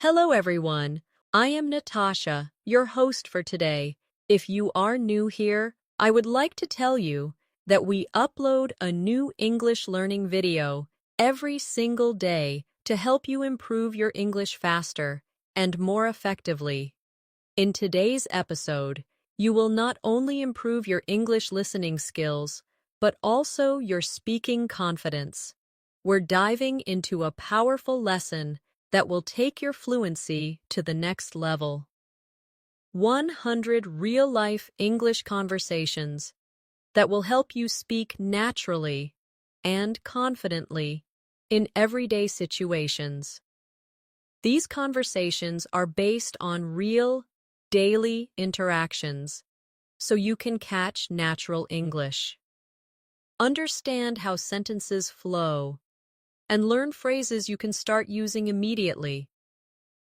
Hello everyone, I am Natasha, your host for today. If you are new here, I would like to tell you that we upload a new English learning video every single day to help you improve your English faster and more effectively. In today's episode, you will not only improve your English listening skills, but also your speaking confidence. We're diving into a powerful lesson that will take your fluency to the next level. 100 real-life English conversations that will help you speak naturally and confidently in everyday situations. These conversations are based on real, daily interactions, so you can catch natural English. Understand how sentences flow and learn phrases you can start using immediately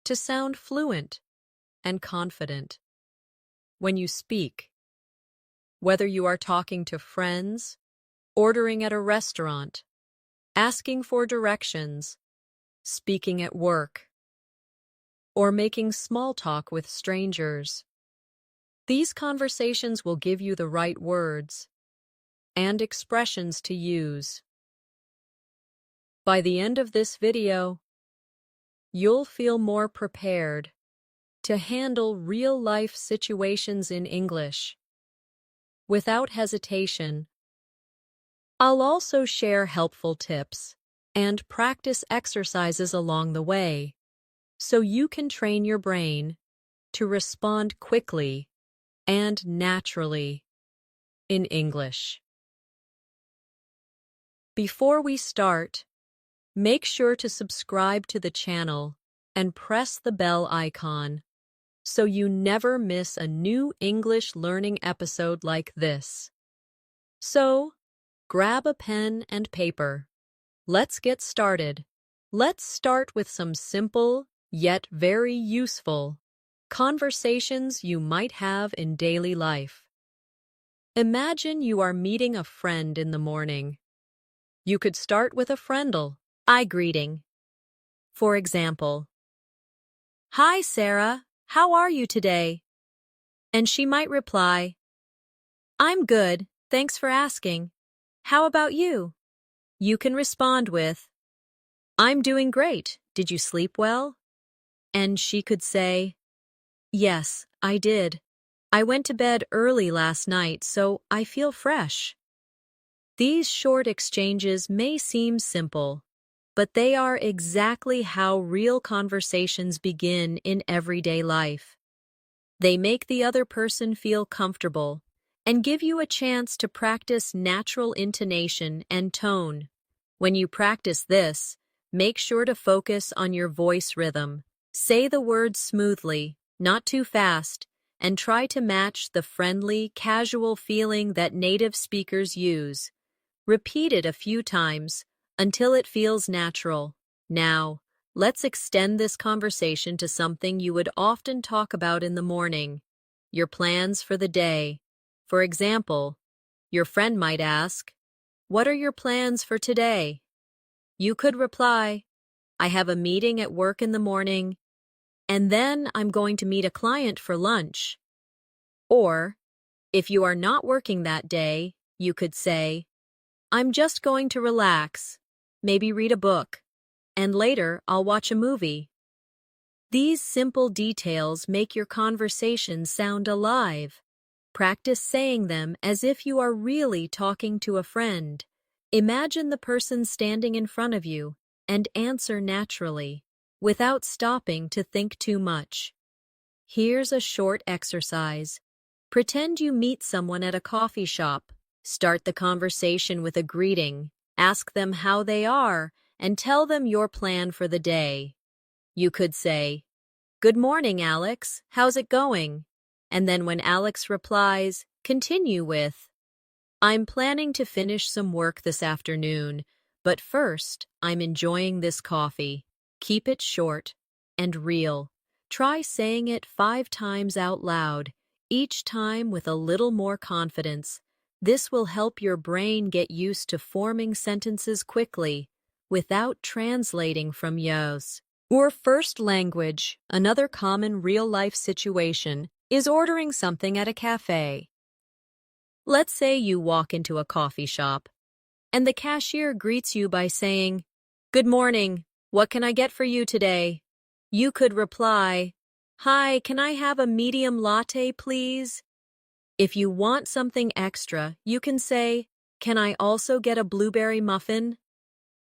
to sound fluent and confident when you speak. Whether you are talking to friends, ordering at a restaurant, asking for directions, speaking at work, or making small talk with strangers, these conversations will give you the right words and expressions to use. By the end of this video, you'll feel more prepared to handle real-life situations in English without hesitation. I'll also share helpful tips and practice exercises along the way so you can train your brain to respond quickly and naturally in English. Before we start, make sure to subscribe to the channel and press the bell icon so you never miss a new English learning episode like this. So, grab a pen and paper. Let's get started. Let's start with some simple, yet very useful, conversations you might have in daily life. Imagine you are meeting a friend in the morning. You could start with a friendly I greeting. For example, "Hi, Sarah, how are you today?" And she might reply, "I'm good, thanks for asking. How about you?" You can respond with, "I'm doing great, did you sleep well?" And she could say, "Yes, I did. I went to bed early last night, so I feel fresh." These short exchanges may seem simple, but they are exactly how real conversations begin in everyday life. They make the other person feel comfortable and give you a chance to practice natural intonation and tone. When you practice this, make sure to focus on your voice rhythm. Say the words smoothly, not too fast, and try to match the friendly, casual feeling that native speakers use. Repeat it a few times until it feels natural. Now, let's extend this conversation to something you would often talk about in the morning, your plans for the day. For example, your friend might ask, "What are your plans for today?" You could reply, "I have a meeting at work in the morning, and then I'm going to meet a client for lunch." Or, if you are not working that day, you could say, "I'm just going to relax, maybe read a book, and later I'll watch a movie." These simple details make your conversation sound alive. Practice saying them as if you are really talking to a friend. Imagine the person standing in front of you and answer naturally, without stopping to think too much. Here's a short exercise. Pretend you meet someone at a coffee shop. Start the conversation with a greeting. Ask them how they are and tell them your plan for the day. You could say, "Good morning, Alex. How's it going?" And then when Alex replies, continue with, "I'm planning to finish some work this afternoon, but first, I'm enjoying this coffee." Keep it short and real. Try saying it 5 times out loud, each time with a little more confidence. This will help your brain get used to forming sentences quickly without translating from yours. Or first language, another common real-life situation, is ordering something at a cafe. Let's say you walk into a coffee shop, and the cashier greets you by saying, "Good morning, what can I get for you today?" You could reply, "Hi, can I have a medium latte, please?" If you want something extra, you can say, "Can I also get a blueberry muffin?"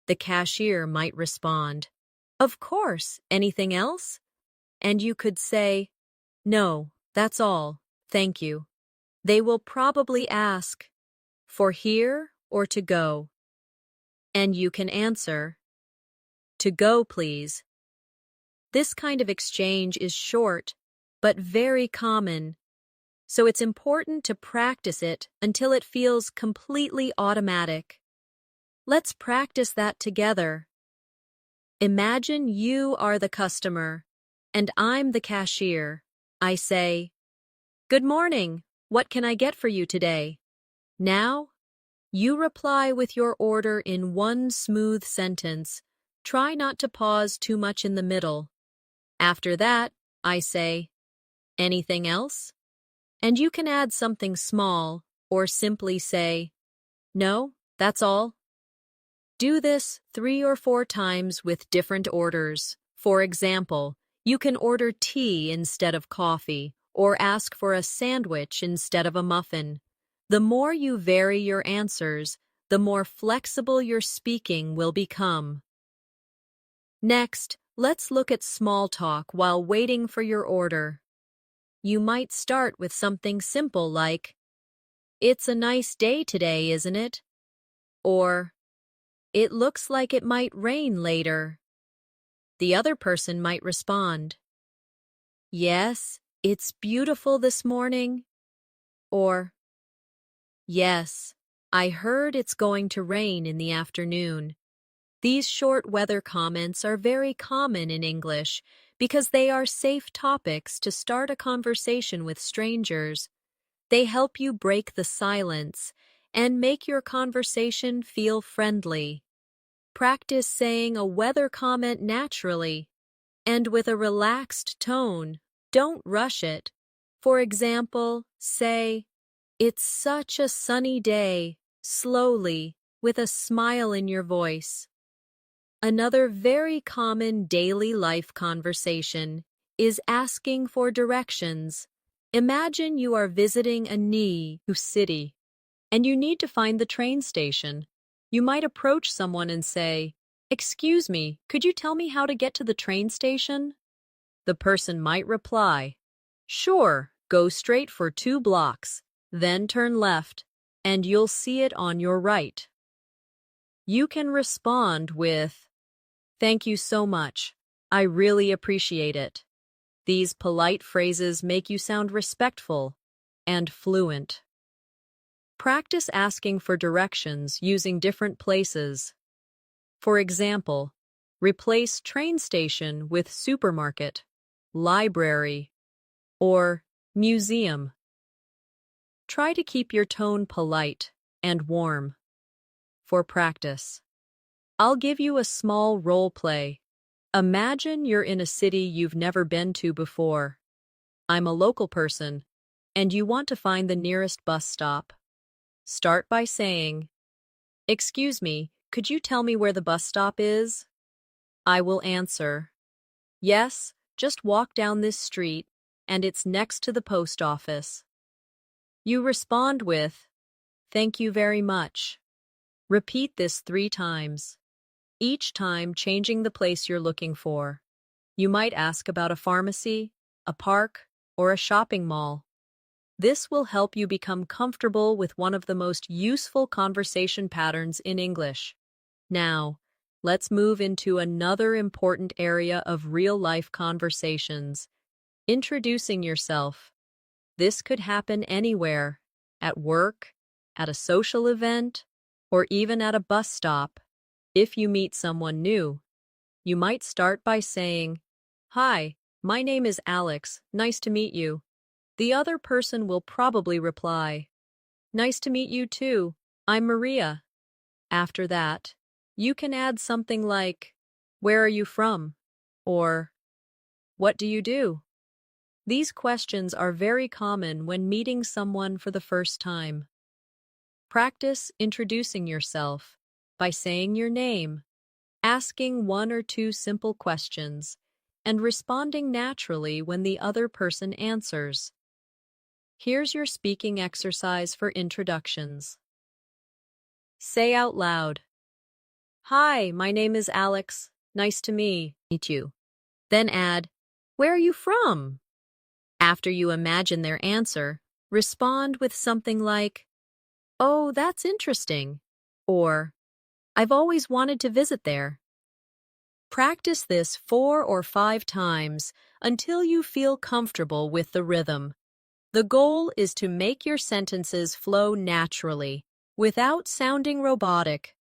The cashier might respond, "Of course, anything else?" And you could say, "No, that's all, thank you." They will probably ask, "For here or to go?" And you can answer, "To go, please." This kind of exchange is short, but very common, so it's important to practice it until it feels completely automatic. Let's practice that together. Imagine you are the customer, and I'm the cashier. I say, "Good morning, what can I get for you today?" Now, you reply with your order in one smooth sentence. Try not to pause too much in the middle. After that, I say, "Anything else?" And you can add something small, or simply say, "No, that's all." Do this 3 or 4 times with different orders. For example, you can order tea instead of coffee, or ask for a sandwich instead of a muffin. The more you vary your answers, the more flexible your speaking will become. Next, let's look at small talk while waiting for your order. You might start with something simple like, "It's a nice day today, isn't it?" Or, "It looks like it might rain later." The other person might respond, "Yes, it's beautiful this morning." Or, "Yes, I heard it's going to rain in the afternoon." These short weather comments are very common in English because they are safe topics to start a conversation with strangers. They help you break the silence and make your conversation feel friendly. Practice saying a weather comment naturally and with a relaxed tone. Don't rush it. For example, say, "It's such a sunny day," slowly, with a smile in your voice. Another very common daily life conversation is asking for directions. Imagine you are visiting a new city and you need to find the train station. You might approach someone and say, "Excuse me, could you tell me how to get to the train station?" The person might reply, "Sure, go straight for 2 blocks, then turn left, and you'll see it on your right." You can respond with, "Thank you so much. I really appreciate it." These polite phrases make you sound respectful and fluent. Practice asking for directions using different places. For example, replace train station with supermarket, library, or museum. Try to keep your tone polite and warm. For practice, I'll give you a small role play. Imagine you're in a city you've never been to before. I'm a local person, and you want to find the nearest bus stop. Start by saying, "Excuse me, could you tell me where the bus stop is?" I will answer, "Yes, just walk down this street, and it's next to the post office." You respond with, "Thank you very much." Repeat this 3 times, each time changing the place you're looking for. You might ask about a pharmacy, a park, or a shopping mall. This will help you become comfortable with one of the most useful conversation patterns in English. Now, let's move into another important area of real-life conversations. Introducing yourself. This could happen anywhere, at work, at a social event, or even at a bus stop. If you meet someone new, you might start by saying, "Hi, my name is Alex, nice to meet you." The other person will probably reply, "Nice to meet you too, I'm Maria." After that, you can add something like, "Where are you from?" Or, what do you do? These questions are very common when meeting someone for the first time. Practice introducing yourself by saying your name, asking one or two simple questions, and responding naturally when the other person answers. Here's your speaking exercise for introductions. Say out loud, "Hi, my name is Alex. Nice to meet you." Then add, "Where are you from?" After you imagine their answer, respond with something like, "Oh, that's interesting," or "I've always wanted to visit there." Practice this 4 or 5 times until you feel comfortable with the rhythm. The goal is to make your sentences flow naturally, without sounding robotic.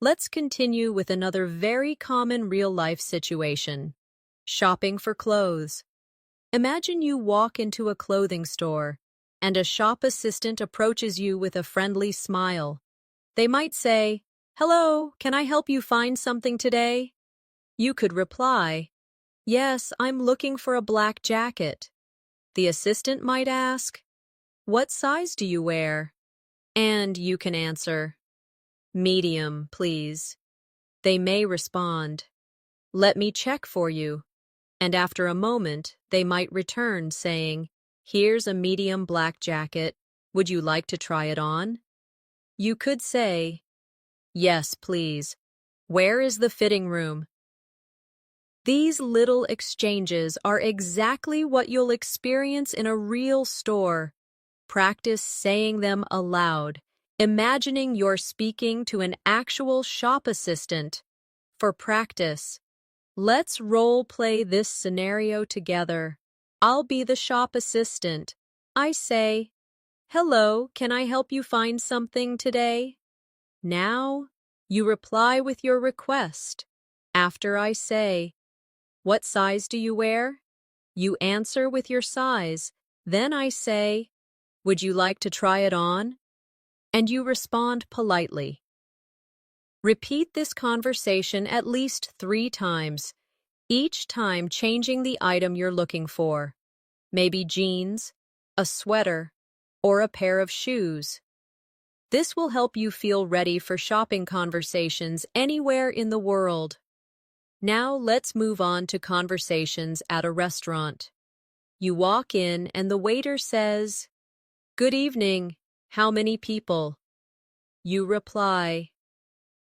Let's continue with another very common real-life situation. Shopping for clothes. Imagine you walk into a clothing store, and a shop assistant approaches you with a friendly smile. They might say, "Hello, can I help you find something today?" You could reply, "Yes, I'm looking for a black jacket." The assistant might ask, "What size do you wear?" And you can answer, "Medium, please." They may respond, "Let me check for you." And after a moment, they might return saying, "Here's a medium black jacket. Would you like to try it on?" You could say, "Yes, please. Where is the fitting room?" These little exchanges are exactly what you'll experience in a real store. Practice saying them aloud, imagining you're speaking to an actual shop assistant. For practice, let's role-play this scenario together. I'll be the shop assistant. I say, "Hello, can I help you find something today?" Now, you reply with your request. After I say, "What size do you wear?" You answer with your size. Then I say, "Would you like to try it on?" And you respond politely. Repeat this conversation at least 3 times, each time changing the item you're looking for. Maybe jeans, a sweater, or a pair of shoes. This will help you feel ready for shopping conversations anywhere in the world. Now let's move on to conversations at a restaurant. You walk in and the waiter says, "Good evening. How many people?" You reply,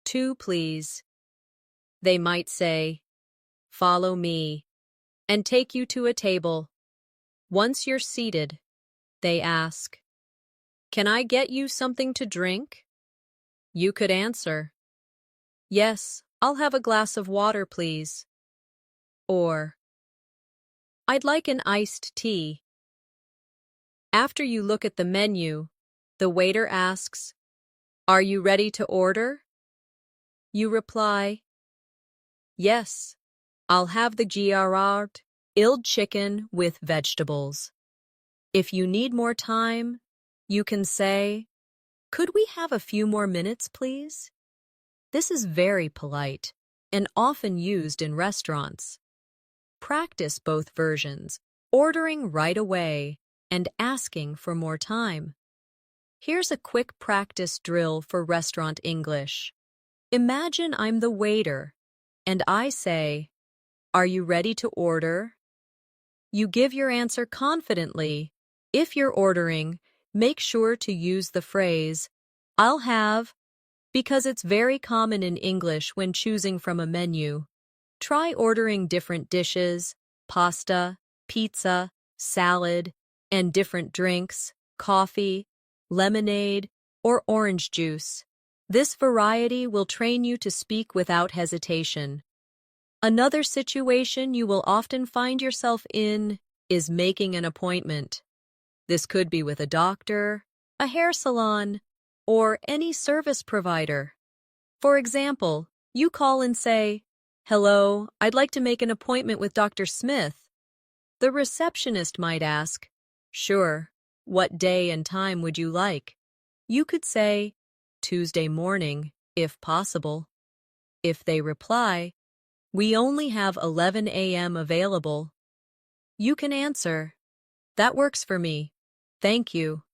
"2, please." They might say, "Follow me," and take you to a table. Once you're seated, they ask, "Can I get you something to drink?" You could answer, "Yes, I'll have a glass of water, please." Or, "I'd like an iced tea." After you look at the menu, the waiter asks, "Are you ready to order?" You reply, "Yes, I'll have the grilled chicken with vegetables." If you need more time, you can say, "Could we have a few more minutes, please?" This is very polite and often used in restaurants. Practice both versions, ordering right away and asking for more time. Here's a quick practice drill for restaurant English. Imagine I'm the waiter, and I say, "Are you ready to order?" You give your answer confidently. If you're ordering, make sure to use the phrase, "I'll have," because it's very common in English when choosing from a menu. Try ordering different dishes, pasta, pizza, salad, and different drinks, coffee, lemonade, or orange juice. This variety will train you to speak without hesitation. Another situation you will often find yourself in is making an appointment. This could be with a doctor, a hair salon, or any service provider. For example, you call and say, "Hello, I'd like to make an appointment with Dr. Smith." The receptionist might ask, "Sure, what day and time would you like?" You could say, "Tuesday morning, if possible." If they reply, We only have 11 a.m. available. You can answer, "That works for me. Thank you."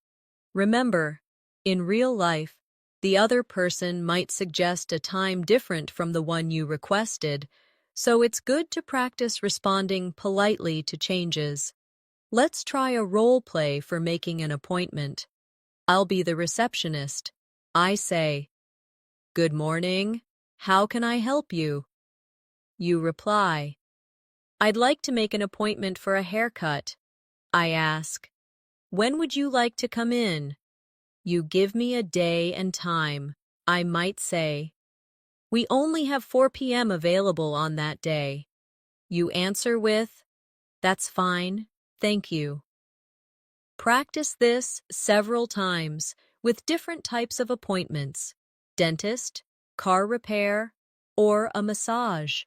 Remember, in real life, the other person might suggest a time different from the one you requested, so it's good to practice responding politely to changes. Let's try a role play for making an appointment. I'll be the receptionist. I say, "Good morning. How can I help you?" You reply, "I'd like to make an appointment for a haircut." I ask, "When would you like to come in?" You give me a day and time. I might say, "We only have 4 p.m. available on that day." You answer with, "That's fine. Thank you." Practice this several times with different types of appointments: dentist, car repair, or a massage.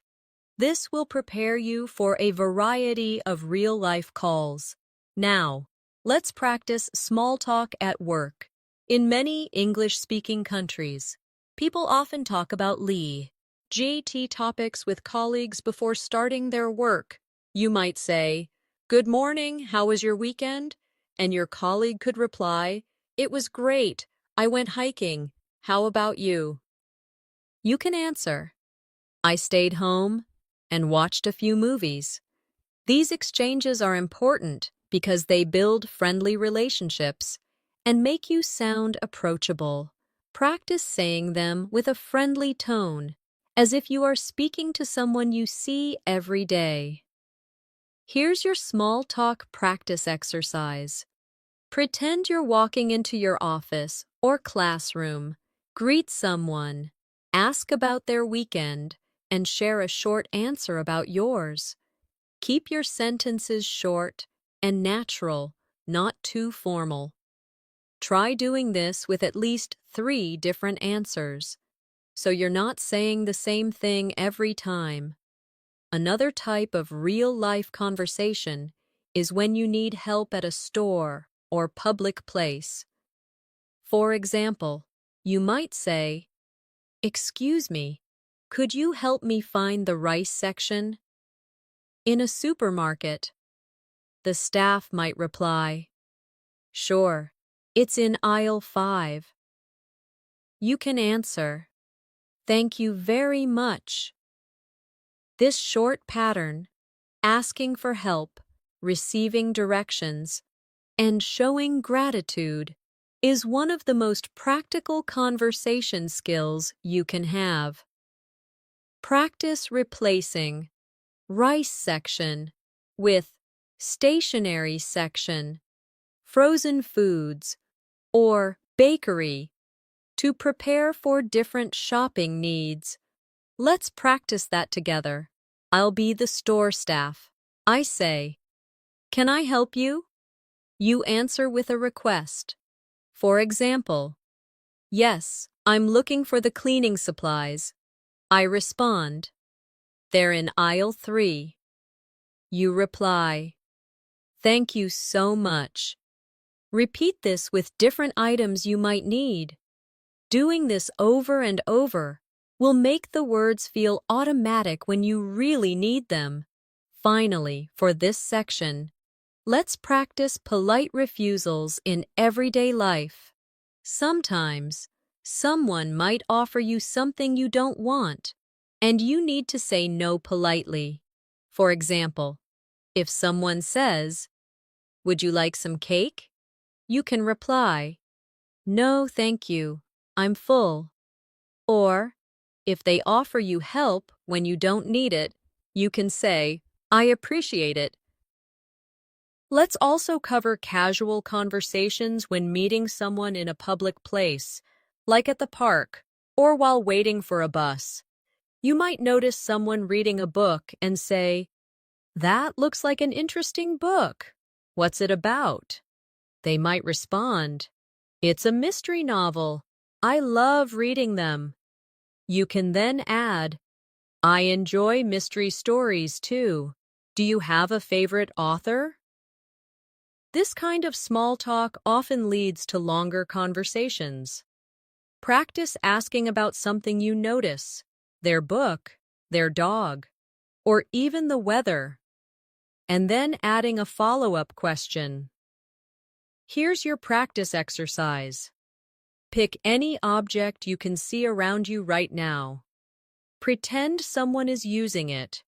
This will prepare you for a variety of real-life calls. Now, let's practice small talk at work. In many English-speaking countries, people often talk about GT topics with colleagues before starting their work. You might say, "Good morning, how was your weekend?" And your colleague could reply, "It was great. I went hiking. How about you?" You can answer, "I stayed home and watched a few movies." These exchanges are important because they build friendly relationships and make you sound approachable. Practice saying them with a friendly tone, as if you are speaking to someone you see every day. Here's your small talk practice exercise. Pretend you're walking into your office or classroom. Greet someone, ask about their weekend, and share a short answer about yours. Keep your sentences short and natural, not too formal. Try doing this with at least 3 different answers, so you're not saying the same thing every time. Another type of real-life conversation is when you need help at a store or public place. For example, you might say, "Excuse me, could you help me find the rice section?" In a supermarket, the staff might reply, "Sure, it's in aisle 5. You can answer, "Thank you very much." This short pattern, asking for help, receiving directions, and showing gratitude, is one of the most practical conversation skills you can have. Practice replacing rice section with stationery section, frozen foods, or bakery to prepare for different shopping needs. Let's practice that together. I'll be the store staff. I say, "Can I help you?" You answer with a request. For example, "Yes, I'm looking for the cleaning supplies." I respond, "They're in aisle 3. You reply, "Thank you so much." Repeat this with different items you might need. Doing this over and over will make the words feel automatic when you really need them. Finally, for this section, let's practice polite refusals in everyday life. Sometimes, someone might offer you something you don't want, and you need to say no politely. For example, if someone says, "Would you like some cake?" you can reply, "No, thank you. I'm full." Or, if they offer you help when you don't need it, you can say, "I appreciate it." Let's also cover casual conversations when meeting someone in a public place, like at the park or while waiting for a bus. You might notice someone reading a book and say, "That looks like an interesting book. What's it about?" They might respond, "It's a mystery novel. I love reading them." You can then add, "I enjoy mystery stories too. Do you have a favorite author?" This kind of small talk often leads to longer conversations. Practice asking about something you notice: their book, their dog, or even the weather, and then adding a follow-up question. Here's your practice exercise. Pick any object you can see around you right now. Pretend someone is using it,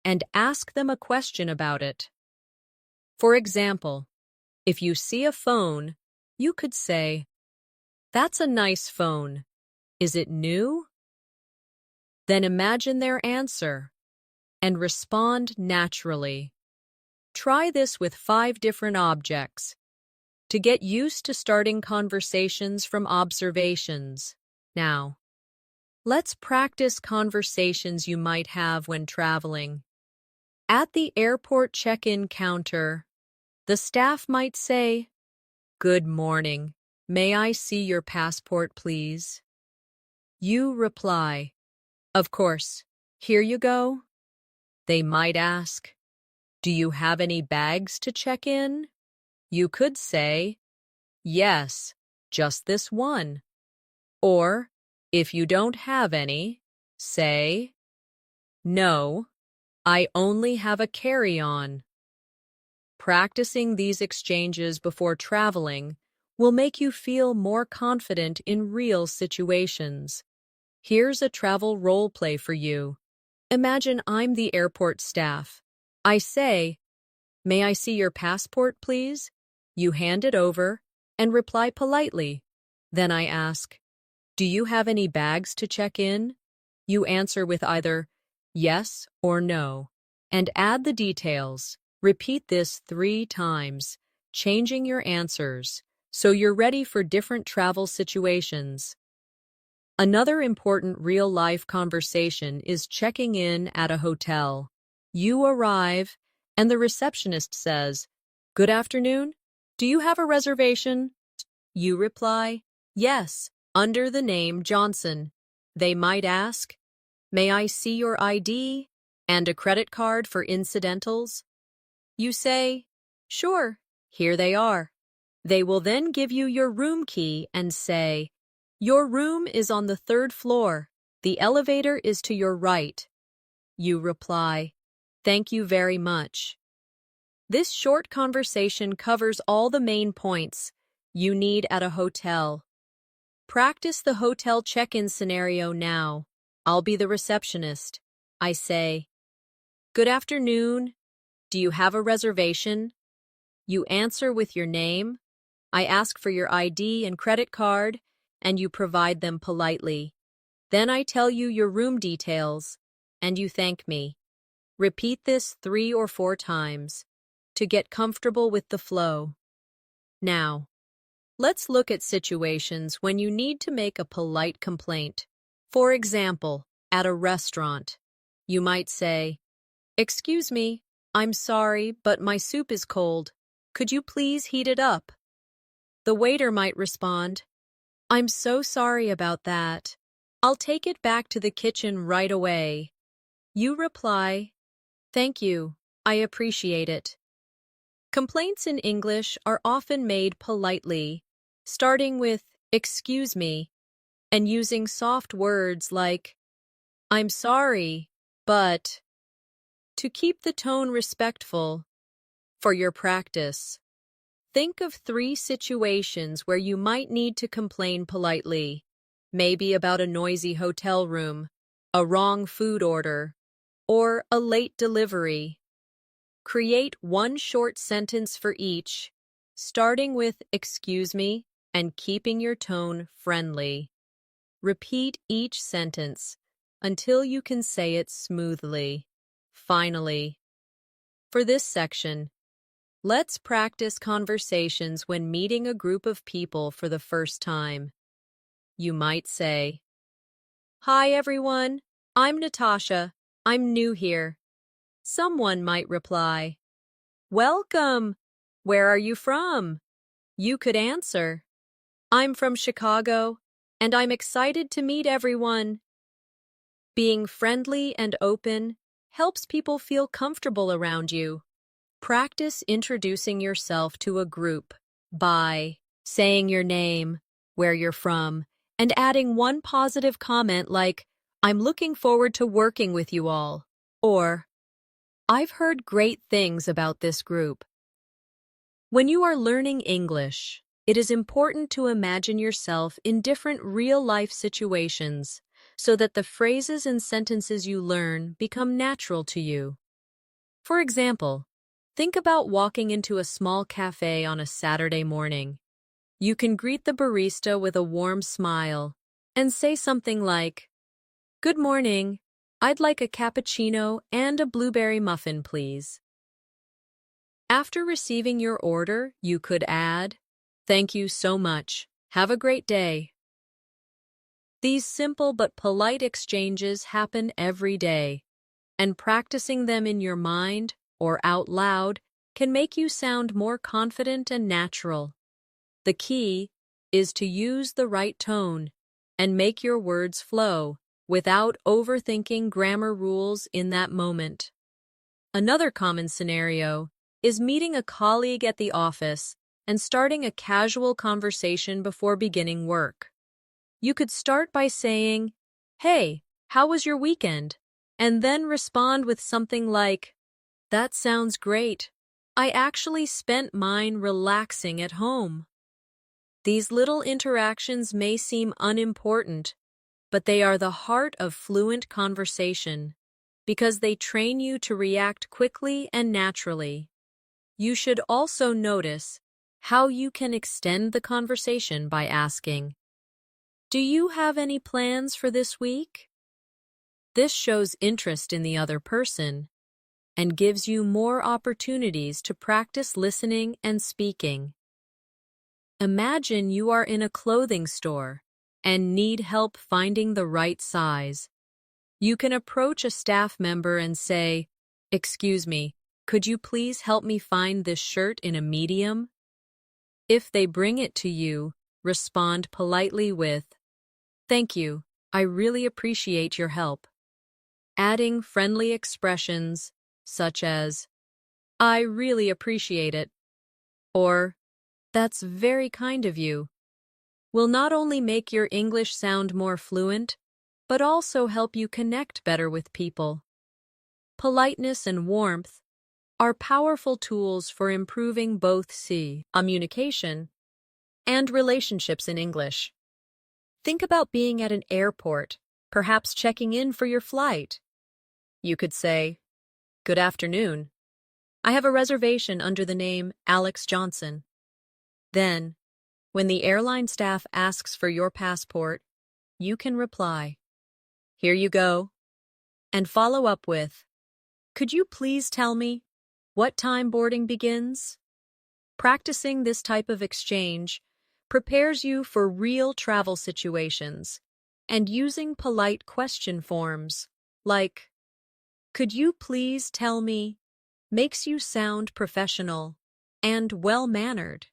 and ask them a question about it. For example, if you see a phone, you could say, "That's a nice phone. Is it new?" Then imagine their answer and respond naturally. Try this with 5 different objects to get used to starting conversations from observations. Now, let's practice conversations you might have when traveling. At the airport check-in counter, the staff might say, "Good morning. May I see your passport, please?" You reply, "Of course. Here you go." They might ask, "Do you have any bags to check in?" You could say, "Yes, just this one." Or, if you don't have any, say, "No, I only have a carry-on." Practicing these exchanges before traveling will make you feel more confident in real situations. Here's a travel role play for you. Imagine I'm the airport staff. I say, "May I see your passport, please?" You hand it over and reply politely. Then I ask, "Do you have any bags to check in?" You answer with either yes or no, and add the details. Repeat this 3 times, changing your answers, so you're ready for different travel situations. Another important real-life conversation is checking in at a hotel. You arrive, and the receptionist says, "Good afternoon. Do you have a reservation?" You reply, "Yes, under the name Johnson." They might ask, "May I see your ID and a credit card for incidentals?" You say, "Sure, here they are." They will then give you your room key and say, "Your room is on the 3rd floor. The elevator is to your right." You reply, "Thank you very much." This short conversation covers all the main points you need at a hotel. Practice the hotel check-in scenario now. I'll be the receptionist. I say, "Good afternoon. Do you have a reservation?" You answer with your name. I ask for your ID and credit card, and you provide them politely. Then I tell you your room details, and you thank me. Repeat this 3 or 4 times to get comfortable with the flow. Now, let's look at situations when you need to make a polite complaint. For example, at a restaurant, you might say, "Excuse me, I'm sorry, but my soup is cold. Could you please heat it up?" The waiter might respond, "I'm so sorry about that. I'll take it back to the kitchen right away." You reply, "Thank you, I appreciate it." Complaints in English are often made politely, starting with "excuse me" and using soft words like "I'm sorry, but" to keep the tone respectful. For your practice, think of 3 situations where you might need to complain politely, maybe about a noisy hotel room, a wrong food order, or a late delivery. Create 1 short sentence for each, starting with "excuse me" and keeping your tone friendly. Repeat each sentence until you can say it smoothly. Finally, for this section, let's practice conversations when meeting a group of people for the first time. You might say, "Hi everyone, I'm Natasha. I'm new here." Someone might reply, "Welcome. Where are you from?" You could answer, "I'm from Chicago, and I'm excited to meet everyone." Being friendly and open helps people feel comfortable around you. Practice introducing yourself to a group by saying your name, where you're from, and adding 1 positive comment like, "I'm looking forward to working with you all," or I've heard great things about this group. When you are learning English, it is important to imagine yourself in different real-life situations so that the phrases and sentences you learn become natural to you. For example, think about walking into a small cafe on a Saturday morning. You can greet the barista with a warm smile and say something like, "Good morning. I'd like a cappuccino and a blueberry muffin, please." After receiving your order, you could add, "Thank you so much. Have a great day." These simple but polite exchanges happen every day, and practicing them in your mind or out loud can make you sound more confident and natural. The key is to use the right tone and make your words flow without overthinking grammar rules in that moment. Another common scenario is meeting a colleague at the office and starting a casual conversation before beginning work. You could start by saying, "Hey, how was your weekend?" and then respond with something like, "That sounds great. I actually spent mine relaxing at home." These little interactions may seem unimportant, but they are the heart of fluent conversation because they train you to react quickly and naturally. You should also notice how you can extend the conversation by asking, "Do you have any plans for this week?" This shows interest in the other person and gives you more opportunities to practice listening and speaking. Imagine you are in a clothing store and need help finding the right size. You can approach a staff member and say, "Excuse me, could you please help me find this shirt in a medium?" If they bring it to you, respond politely with, "Thank you, I really appreciate your help." Adding friendly expressions such as, "I really appreciate it," or "That's very kind of you," will not only make your English sound more fluent, but also help you connect better with people. Politeness and warmth are powerful tools for improving both communication and relationships in English. Think about being at an airport, perhaps checking in for your flight. You could say, "Good afternoon. I have a reservation under the name Alex Johnson." Then, when the airline staff asks for your passport, you can reply, "Here you go," and follow up with, "Could you please tell me what time boarding begins?" Practicing this type of exchange prepares you for real travel situations, and using polite question forms, like, "Could you please tell me," makes you sound professional and well-mannered.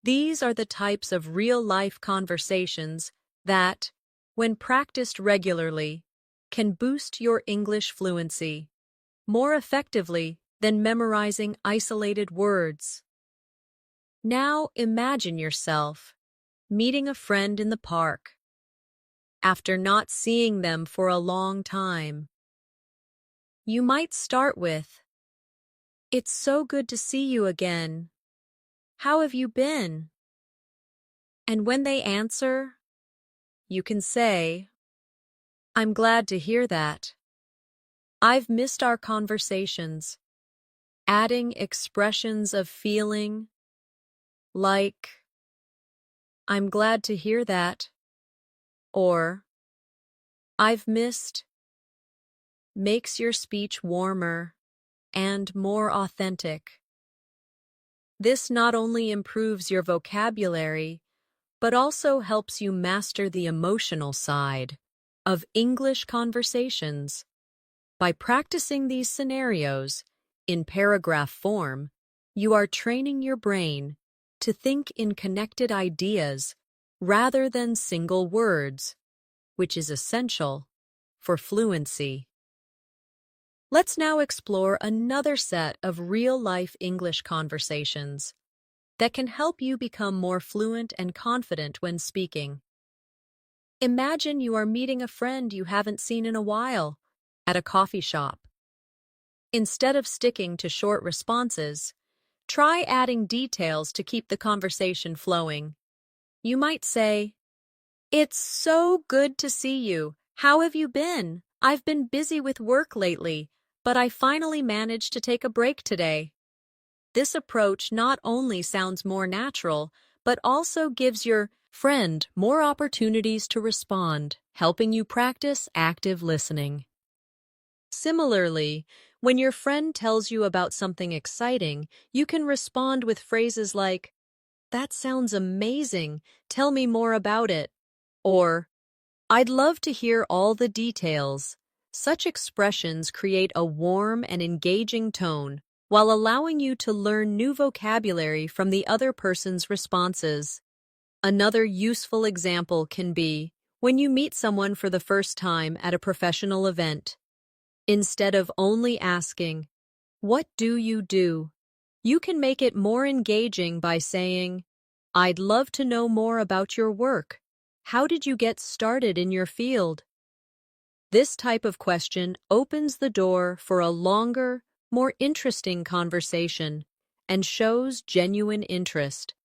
These are the types of real-life conversations that, when practiced regularly, can boost your English fluency more effectively than memorizing isolated words. Now imagine yourself meeting a friend in the park after not seeing them for a long time. You might start with, "It's so good to see you again. How have you been?" And when they answer, you can say, "I'm glad to hear that. I've missed our conversations," adding expressions of feeling like, "I'm glad to hear that," or "I've missed," makes your speech warmer and more authentic. This not only improves your vocabulary, but also helps you master the emotional side of English conversations. By practicing these scenarios in paragraph form, you are training your brain to think in connected ideas rather than single words, which is essential for fluency. Let's now explore another set of real-life English conversations that can help you become more fluent and confident when speaking. Imagine you are meeting a friend you haven't seen in a while at a coffee shop. Instead of sticking to short responses, try adding details to keep the conversation flowing. You might say, "It's so good to see you. How have you been? I've been busy with work lately, but I finally managed to take a break today." This approach not only sounds more natural, but also gives your friend more opportunities to respond, helping you practice active listening. Similarly, when your friend tells you about something exciting, you can respond with phrases like, "That sounds amazing. Tell me more about it." Or, "I'd love to hear all the details." Such expressions create a warm and engaging tone while allowing you to learn new vocabulary from the other person's responses. Another useful example can be when you meet someone for the first time at a professional event. Instead of only asking, "What do you do?" you can make it more engaging by saying, "I'd love to know more about your work. How did you get started in your field?" This type of question opens the door for a longer, more interesting conversation and shows genuine interest.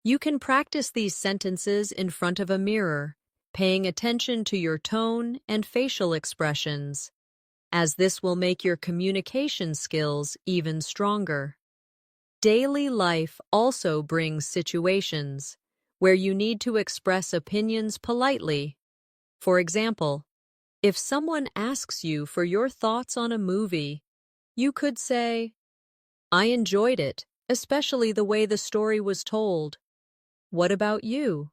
You can practice these sentences in front of a mirror, paying attention to your tone and facial expressions, as this will make your communication skills even stronger. Daily life also brings situations where you need to express opinions politely. For example, if someone asks you for your thoughts on a movie, you could say, "I enjoyed it, especially the way the story was told. What about you?"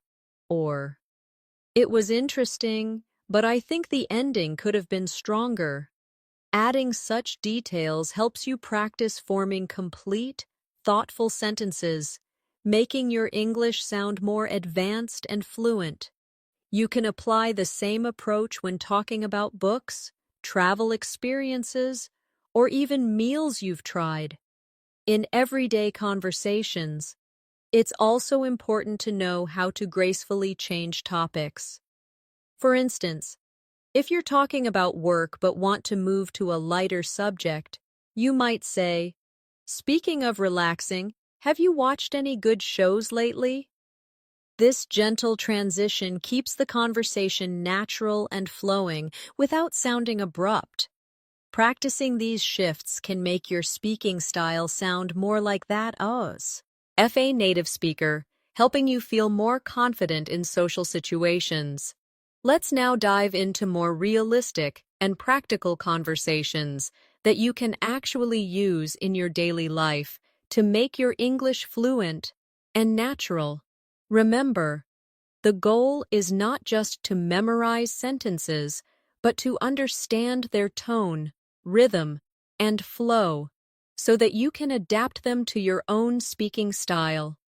Or, "It was interesting, but I think the ending could have been stronger." Adding such details helps you practice forming complete, thoughtful sentences, making your English sound more advanced and fluent. You can apply the same approach when talking about books, travel experiences, or even meals you've tried. In everyday conversations, it's also important to know how to gracefully change topics. For instance, if you're talking about work but want to move to a lighter subject, you might say, "Speaking of relaxing, have you watched any good shows lately?" This gentle transition keeps the conversation natural and flowing without sounding abrupt. Practicing these shifts can make your speaking style sound more like that of a native speaker, helping you feel more confident in social situations. Let's now dive into more realistic and practical conversations that you can actually use in your daily life to make your English fluent and natural. Remember, the goal is not just to memorize sentences, but to understand their tone, rhythm, and flow so that you can adapt them to your own speaking style.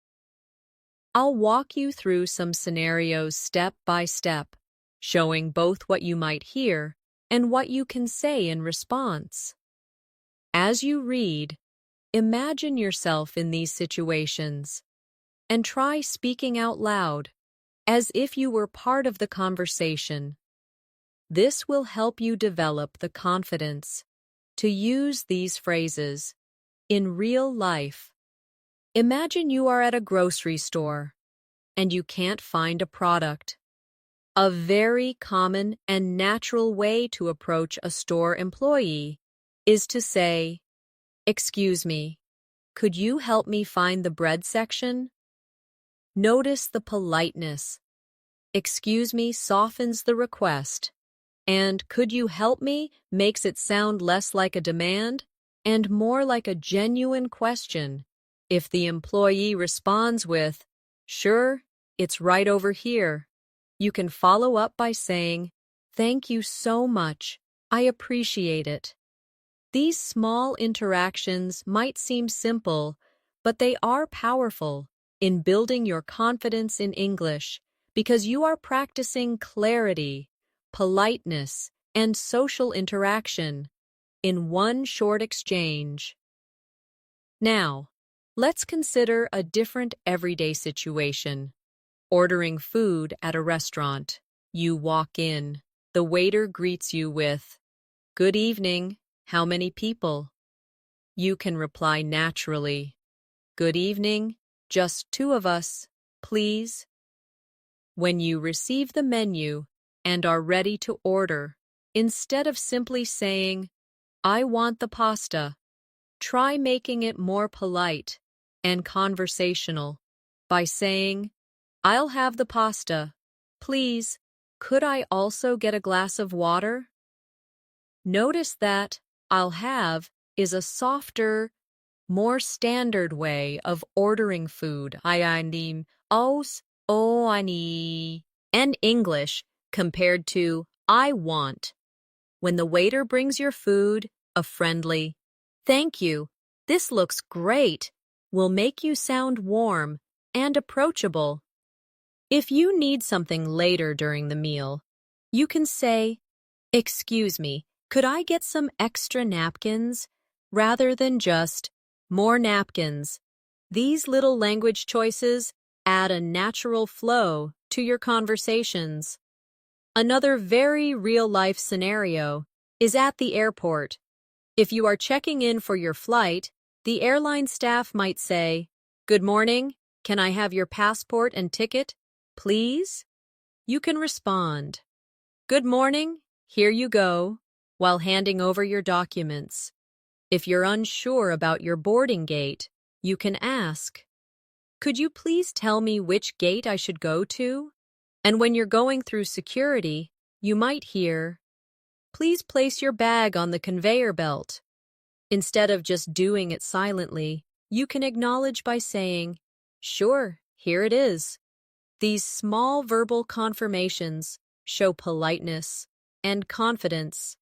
I'll walk you through some scenarios step by step, showing both what you might hear and what you can say in response. As you read, imagine yourself in these situations and try speaking out loud, as if you were part of the conversation. This will help you develop the confidence to use these phrases in real life. Imagine you are at a grocery store and you can't find a product. A very common and natural way to approach a store employee is to say, "Excuse me, could you help me find the bread section?" Notice the politeness. "Excuse me" softens the request, and "could you help me" makes it sound less like a demand and more like a genuine question. If the employee responds with, "Sure, it's right over here," you can follow up by saying, "Thank you so much. I appreciate it." These small interactions might seem simple, but they are powerful in building your confidence in English because you are practicing clarity, politeness, and social interaction in one short exchange. Now, let's consider a different everyday situation. Ordering food at a restaurant. You walk in. The waiter greets you with, "Good evening. How many people? You can reply naturally. Good evening, just two of us, please. When you receive the menu and are ready to order, instead of simply saying, I want the pasta, try making it more polite and conversational by saying, I'll have the pasta. Please, could I also get a glass of water? Notice that I'll have is a softer, more standard way of ordering food. I need os, oh, I need, and English compared to I want. When the waiter brings your food, a friendly, thank you, this looks great, will make you sound warm and approachable. If you need something later during the meal, you can say, excuse me, could I get some extra napkins? Rather than just, more napkins. These little language choices add a natural flow to your conversations. Another very real-life scenario is at the airport. If you are checking in for your flight, the airline staff might say, Good morning, can I have your passport and ticket, please? You can respond, Good morning, here you go, while handing over your documents. If you're unsure about your boarding gate, you can ask, Could you please tell me which gate I should go to? And when you're going through security, you might hear, Please place your bag on the conveyor belt. Instead of just doing it silently, you can acknowledge by saying, Sure, here it is. These small verbal confirmations show politeness and confidence.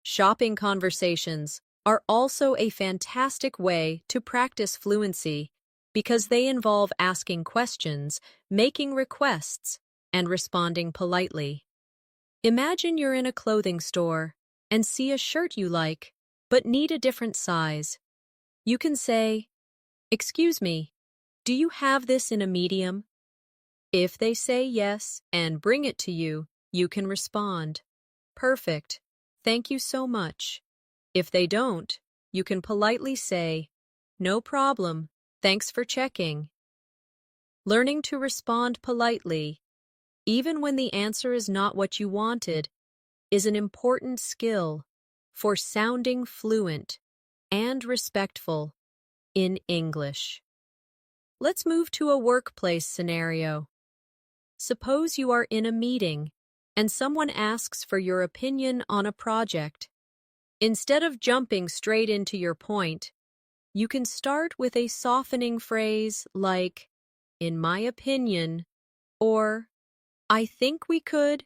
Shopping conversations are also a fantastic way to practice fluency because they involve asking questions, making requests, and responding politely. Imagine you're in a clothing store and see a shirt you like, but need a different size. You can say, Excuse me, do you have this in a medium? If they say yes and bring it to you, you can respond, Perfect, thank you so much. If they don't, you can politely say, No problem, thanks for checking. Learning to respond politely, even when the answer is not what you wanted, is an important skill for sounding fluent and respectful in English. Let's move to a workplace scenario. Suppose you are in a meeting and someone asks for your opinion on a project. Instead of jumping straight into your point, you can start with a softening phrase like, in my opinion, or I think we could.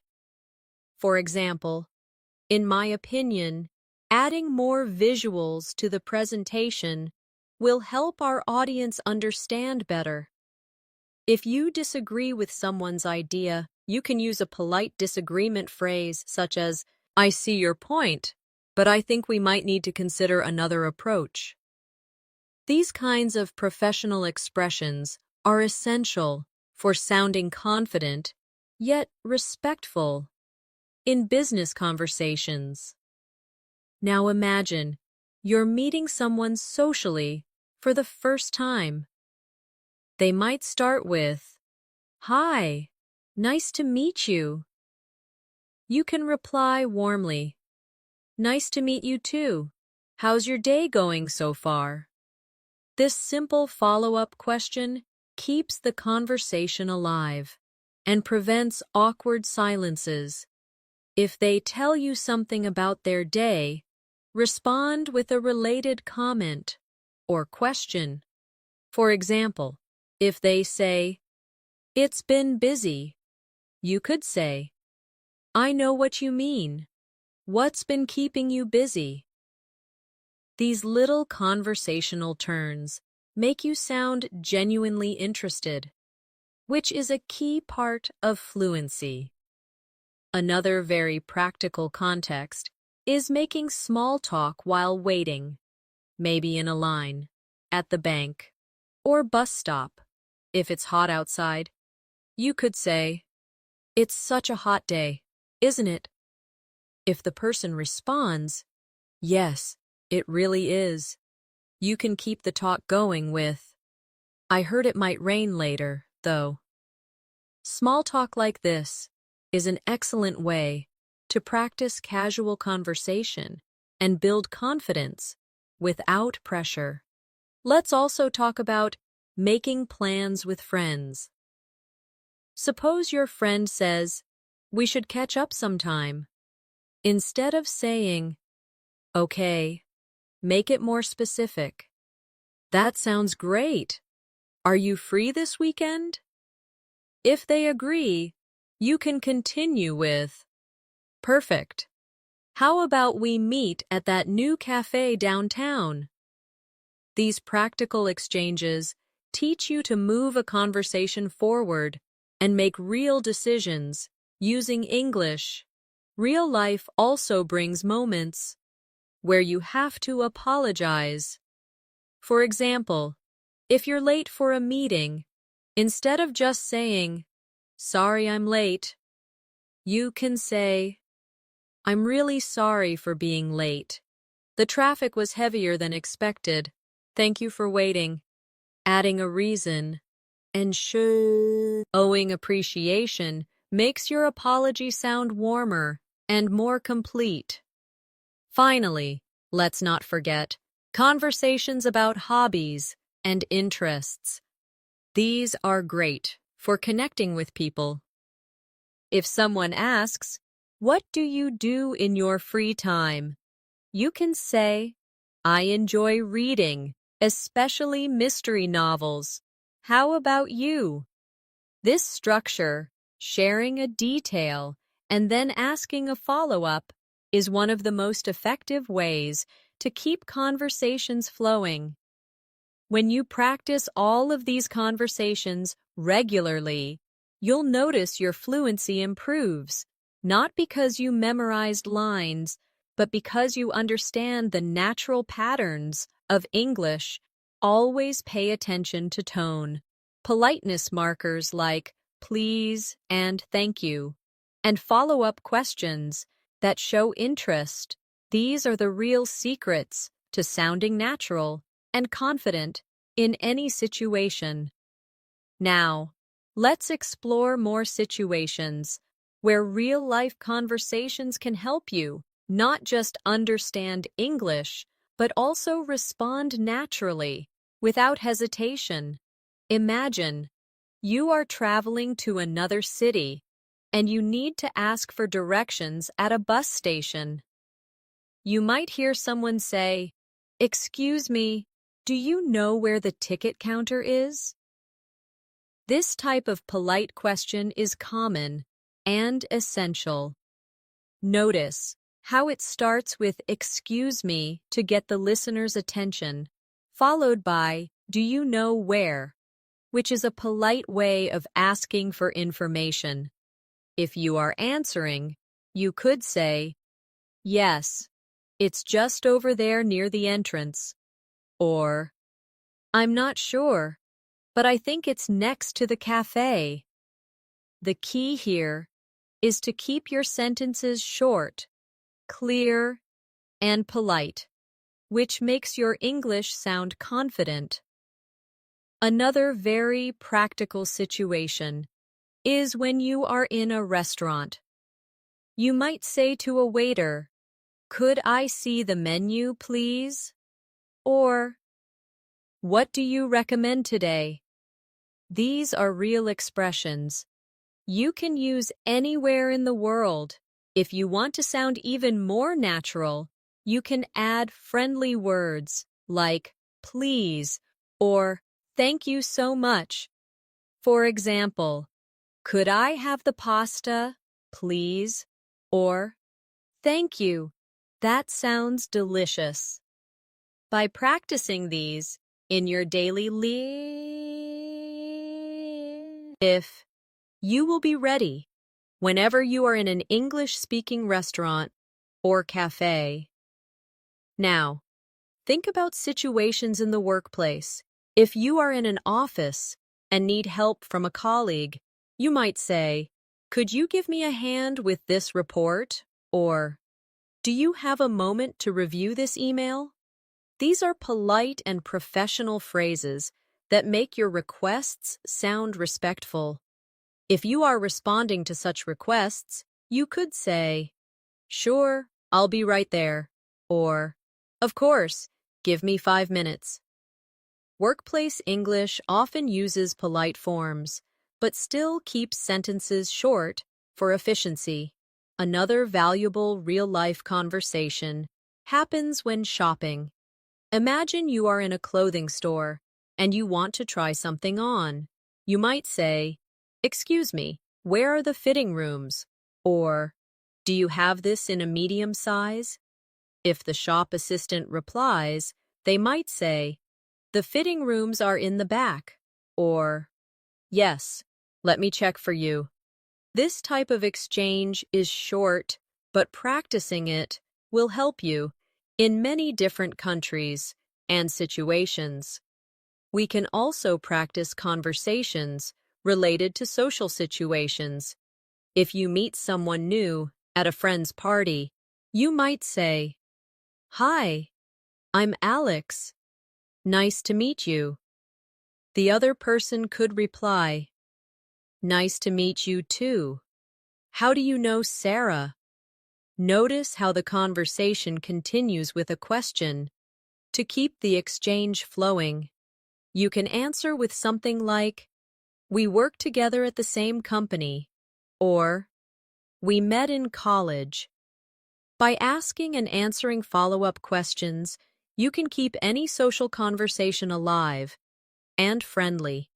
For example, in my opinion, adding more visuals to the presentation will help our audience understand better. If you disagree with someone's idea, you can use a polite disagreement phrase such as, I see your point, but I think we might need to consider another approach. These kinds of professional expressions are essential for sounding confident, yet respectful, in business conversations. Now imagine you're meeting someone socially for the first time. They might start with, Hi, nice to meet you. You can reply warmly, Nice to meet you too. How's your day going so far? This simple follow-up question keeps the conversation alive and prevents awkward silences. If they tell you something about their day, respond with a related comment or question. For example, if they say, It's been busy, you could say, I know what you mean. What's been keeping you busy? These little conversational turns make you sound genuinely interested, which is a key part of fluency. Another very practical context is making small talk while waiting, maybe in a line, at the bank, or bus stop. If it's hot outside, you could say, It's such a hot day, isn't it? If the person responds, Yes, It really is. You can keep the talk going with, I heard it might rain later, though. Small talk like this is an excellent way to practice casual conversation and build confidence without pressure. Let's also talk about making plans with friends. Suppose your friend says, we should catch up sometime. Instead of saying, okay, make it more specific. That sounds great. Are you free this weekend? If they agree, you can continue with, perfect. How about we meet at that new cafe downtown? These practical exchanges teach you to move a conversation forward and make real decisions using English. Real life also brings moments where you have to apologize. For example, if you're late for a meeting, instead of just saying, sorry I'm late, you can say, I'm really sorry for being late. The traffic was heavier than expected. Thank you for waiting. Adding a reason and showing appreciation makes your apology sound warmer and more complete. Finally, let's not forget conversations about hobbies and interests. These are great for connecting with people. If someone asks, what do you do in your free time? You can say, I enjoy reading, especially mystery novels. How about you? This structure, sharing a detail, and then asking a follow-up, is one of the most effective ways to keep conversations flowing. When you practice all of these conversations regularly, you'll notice your fluency improves, not because you memorized lines, but because you understand the natural patterns of English. Always pay attention to tone. Politeness markers like please and thank you, and follow-up questions that show interest. These are the real secrets to sounding natural and confident in any situation. Now, let's explore more situations where real-life conversations can help you not just understand English, but also respond naturally, without hesitation. Imagine you are traveling to another city and you need to ask for directions at a bus station. You might hear someone say, excuse me, do you know where the ticket counter is? This type of polite question is common and essential. Notice how it starts with excuse me to get the listener's attention, followed by do you know where, which is a polite way of asking for information. If you are answering, you could say, yes, it's just over there near the entrance. Or, I'm not sure, but I think it's next to the cafe. The key here is to keep your sentences short, clear, and polite, which makes your English sound confident. Another very practical situation is when you are in a restaurant. You might say to a waiter, could I see the menu, please? Or, what do you recommend today? These are real expressions you can use anywhere in the world. If you want to sound even more natural, you can add friendly words like please or thank you so much. For example, could I have the pasta, please? Or, thank you, that sounds delicious. By practicing these in your daily life, you will be ready whenever you are in an English-speaking restaurant or cafe. Now, think about situations in the workplace. If you are in an office and need help from a colleague, you might say, could you give me a hand with this report? Or, do you have a moment to review this email? These are polite and professional phrases that make your requests sound respectful. If you are responding to such requests, you could say, "Sure, I'll be right there," or, "Of course, give me 5 minutes." Workplace English often uses polite forms, but still keeps sentences short for efficiency. Another valuable real-life conversation happens when shopping. Imagine you are in a clothing store and you want to try something on. You might say, "Excuse me, where are the fitting rooms?" Or, "Do you have this in a medium size?" If the shop assistant replies, they might say, "The fitting rooms are in the back," or, "Yes, let me check for you." This type of exchange is short, but practicing it will help you in many different countries and situations. We can also practice conversations related to social situations. If you meet someone new at a friend's party, you might say, "Hi, I'm Alex. Nice to meet you." The other person could reply, "Nice to meet you too. How do you know Sarah?" Notice how the conversation continues with a question. To keep the exchange flowing, you can answer with something like, "We work together at the same company," or "We met in college." By asking and answering follow-up questions, you can keep any social conversation alive and friendly.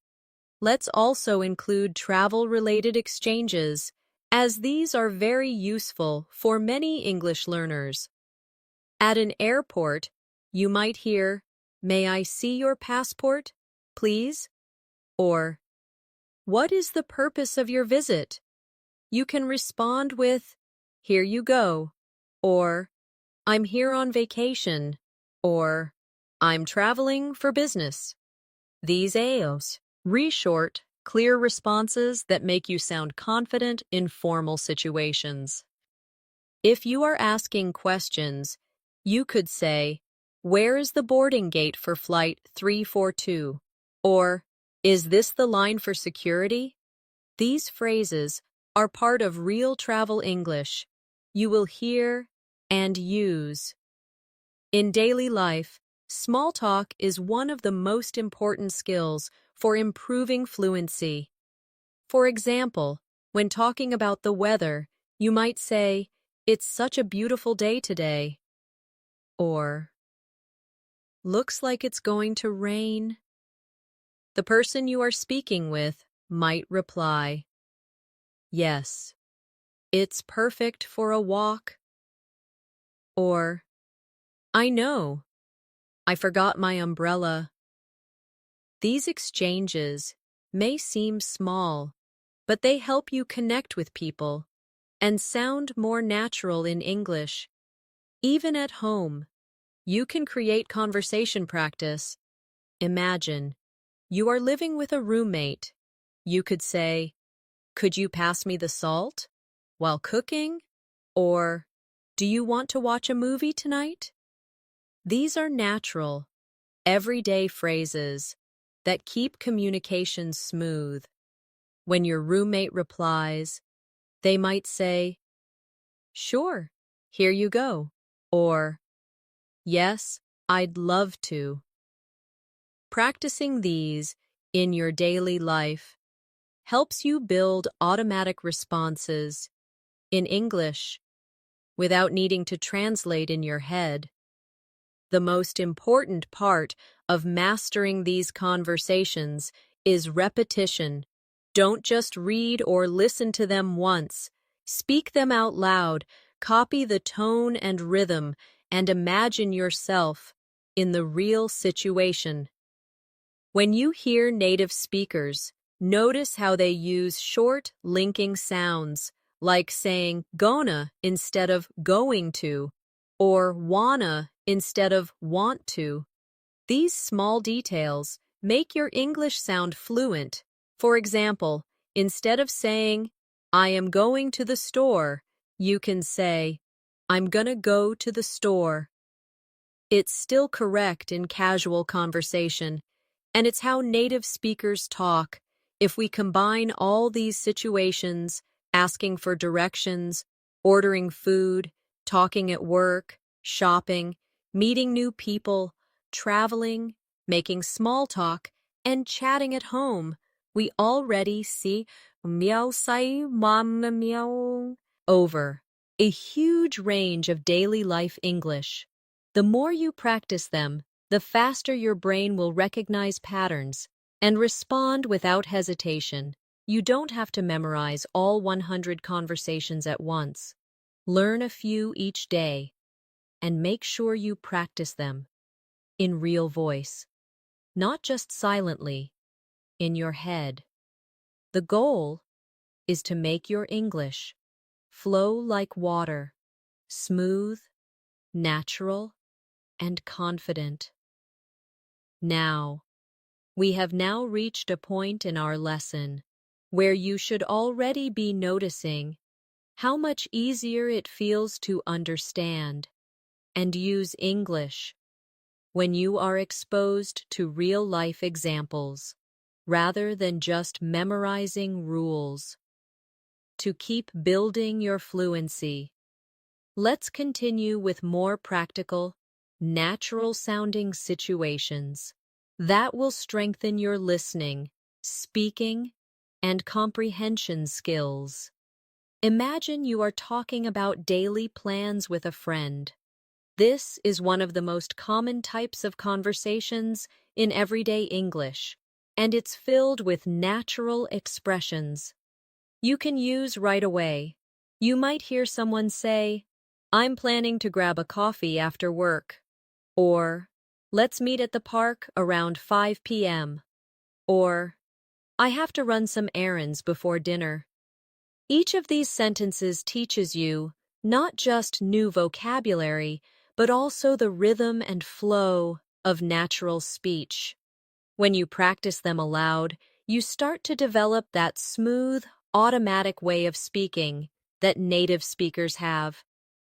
Let's also include travel-related exchanges, as these are very useful for many English learners. At an airport, you might hear, "May I see your passport, please?" Or, "What is the purpose of your visit?" You can respond with, "Here you go," or, "I'm here on vacation," or, "I'm traveling for business." These AOs re-short, clear responses that make you sound confident in formal situations. If you are asking questions, you could say, "Where is the boarding gate for flight 342?" Or, "Is this the line for security?" These phrases are part of real travel English you will hear and use. In daily life, small talk is one of the most important skills for improving fluency. For example, when talking about the weather, you might say, "It's such a beautiful day today." Or, "Looks like it's going to rain." The person you are speaking with might reply, "Yes, it's perfect for a walk." Or, "I know, I forgot my umbrella." These exchanges may seem small, but they help you connect with people and sound more natural in English. Even at home, you can create conversation practice. Imagine, you are living with a roommate. You could say, "Could you pass me the salt while cooking?" Or, "Do you want to watch a movie tonight?" These are natural, everyday phrases that keep communication smooth. When your roommate replies, they might say, "Sure, here you go," or, "Yes, I'd love to." Practicing these in your daily life helps you build automatic responses in English without needing to translate in your head. The most important part of mastering these conversations is repetition. Don't just read or listen to them once. Speak them out loud, copy the tone and rhythm, and imagine yourself in the real situation. When you hear native speakers, notice how they use short, linking sounds, like saying "gonna" instead of "going to," or "wanna" instead of "want to." These small details make your English sound fluent. For example, instead of saying, "I am going to the store," you can say, "I'm gonna go to the store." It's still correct in casual conversation, and it's how native speakers talk. If we combine all these situations, asking for directions, ordering food, talking at work, shopping, meeting new people, traveling, making small talk, and chatting at home, we already see meow sai mama meow over a huge range of daily life English. The more you practice them, the faster your brain will recognize patterns and respond without hesitation. You don't have to memorize all 100 conversations at once. Learn a few each day and make sure you practice them in real voice, not just silently, in your head. The goal is to make your English flow like water, smooth, natural, and confident. Now, we have now reached a point in our lesson where you should already be noticing how much easier it feels to understand and use English when you are exposed to real-life examples rather than just memorizing rules. To keep building your fluency, let's continue with more practical, natural-sounding situations that will strengthen your listening, speaking, and comprehension skills. Imagine you are talking about daily plans with a friend. This is one of the most common types of conversations in everyday English, and it's filled with natural expressions you can use right away. You might hear someone say, "I'm planning to grab a coffee after work," or "Let's meet at the park around 5 p.m., or "I have to run some errands before dinner." Each of these sentences teaches you not just new vocabulary, but also the rhythm and flow of natural speech. When you practice them aloud, you start to develop that smooth, automatic way of speaking that native speakers have.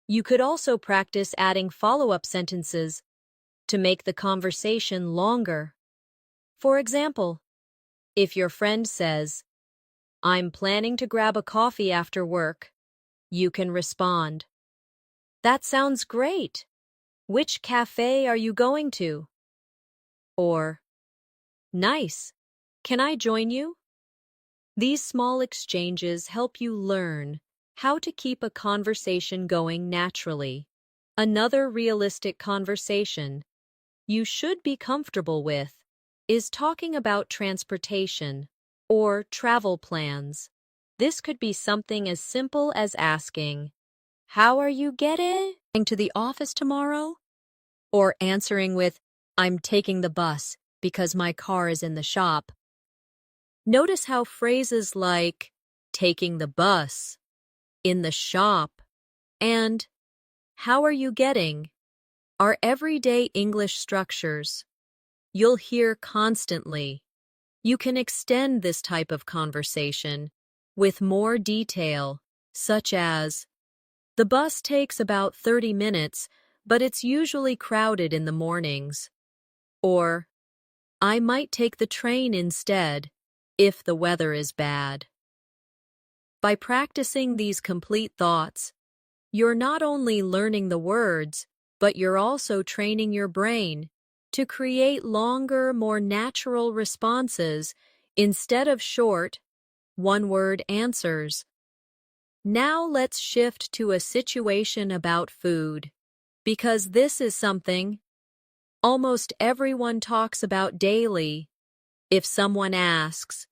You could also practice adding follow-up sentences to make the conversation longer. For example, if your friend says, "I'm planning to grab a coffee after work," you can respond, "That sounds great. Which cafe are you going to?" Or, "Nice. Can I join you?" These small exchanges help you learn how to keep a conversation going naturally. Another realistic conversation you should be comfortable with is talking about transportation or travel plans. This could be something as simple as asking, "How are you getting to the office tomorrow?" Or answering with, "I'm taking the bus because my car is in the shop." Notice how phrases like "taking the bus," "in the shop," and "how are you getting" are everyday English structures you'll hear constantly. You can extend this type of conversation with more detail, such as, "The bus takes about 30 minutes, but it's usually crowded in the mornings." Or, "I might take the train instead if the weather is bad." By practicing these complete thoughts, you're not only learning the words, but you're also training your brain to create longer, more natural responses instead of short, one-word answers. Now let's shift to a situation about food, because this is something almost everyone talks about daily. If someone asks,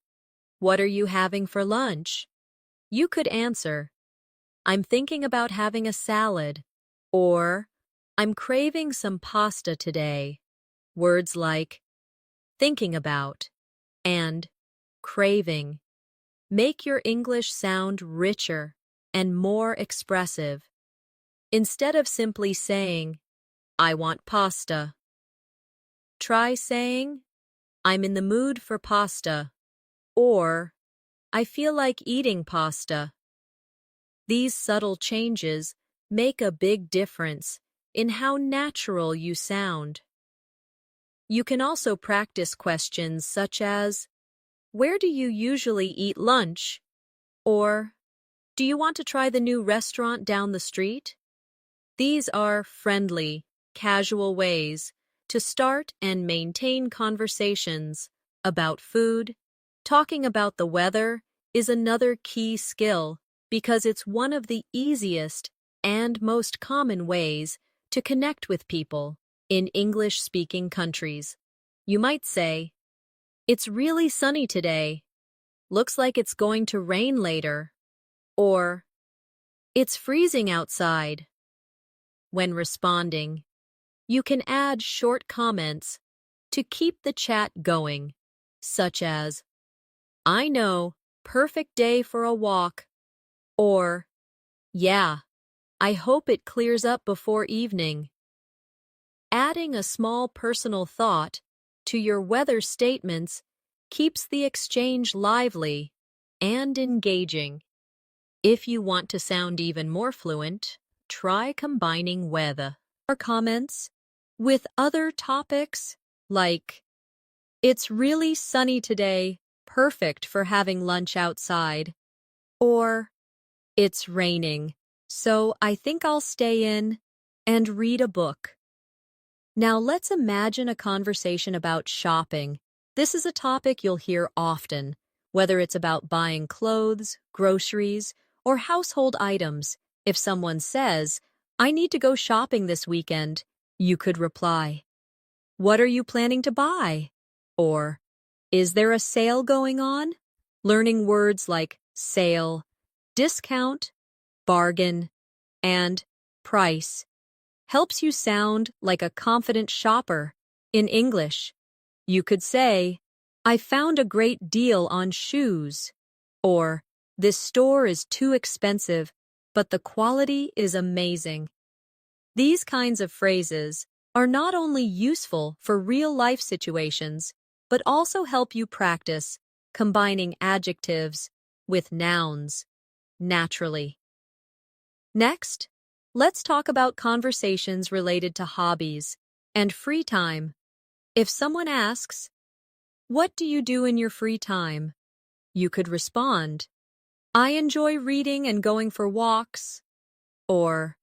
"What are you having for lunch?" you could answer, "I'm thinking about having a salad," or "I'm craving some pasta today." Words like thinking about and craving make your English sound richer and more expressive. Instead of simply saying, "I want pasta," try saying, "I'm in the mood for pasta," or "I feel like eating pasta." These subtle changes make a big difference in how natural you sound. You can also practice questions such as, "Where do you usually eat lunch?" Or, "Do you want to try the new restaurant down the street?" These are friendly, casual ways to start and maintain conversations about food. Talking about the weather is another key skill because it's one of the easiest and most common ways to connect with people in English-speaking countries. You might say, "It's really sunny today. Looks like it's going to rain later." Or, "It's freezing outside." When responding, you can add short comments to keep the chat going, such as, "I know, perfect day for a walk," or, "Yeah, I hope it clears up before evening." Adding a small personal thought to your weather statements keeps the exchange lively and engaging. If you want to sound even more fluent, try combining weather or comments with other topics like, "It's really sunny today, perfect for having lunch outside," or, "It's raining, so I think I'll stay in and read a book." Now let's imagine a conversation about shopping. This is a topic you'll hear often, whether it's about buying clothes, groceries, or household items. If someone says, "I need to go shopping this weekend," you could reply, "What are you planning to buy?" Or, "Is there a sale going on?" Learning words like sale, discount, bargain, and price helps you sound like a confident shopper. In English, you could say, "I found a great deal on shoes," or, "This store is too expensive, but the quality is amazing." These kinds of phrases are not only useful for real-life situations, but also help you practice combining adjectives with nouns naturally. Next, let's talk about conversations related to hobbies and free time. If someone asks, "What do you do in your free time?" you could respond, "I enjoy reading and going for walks," or,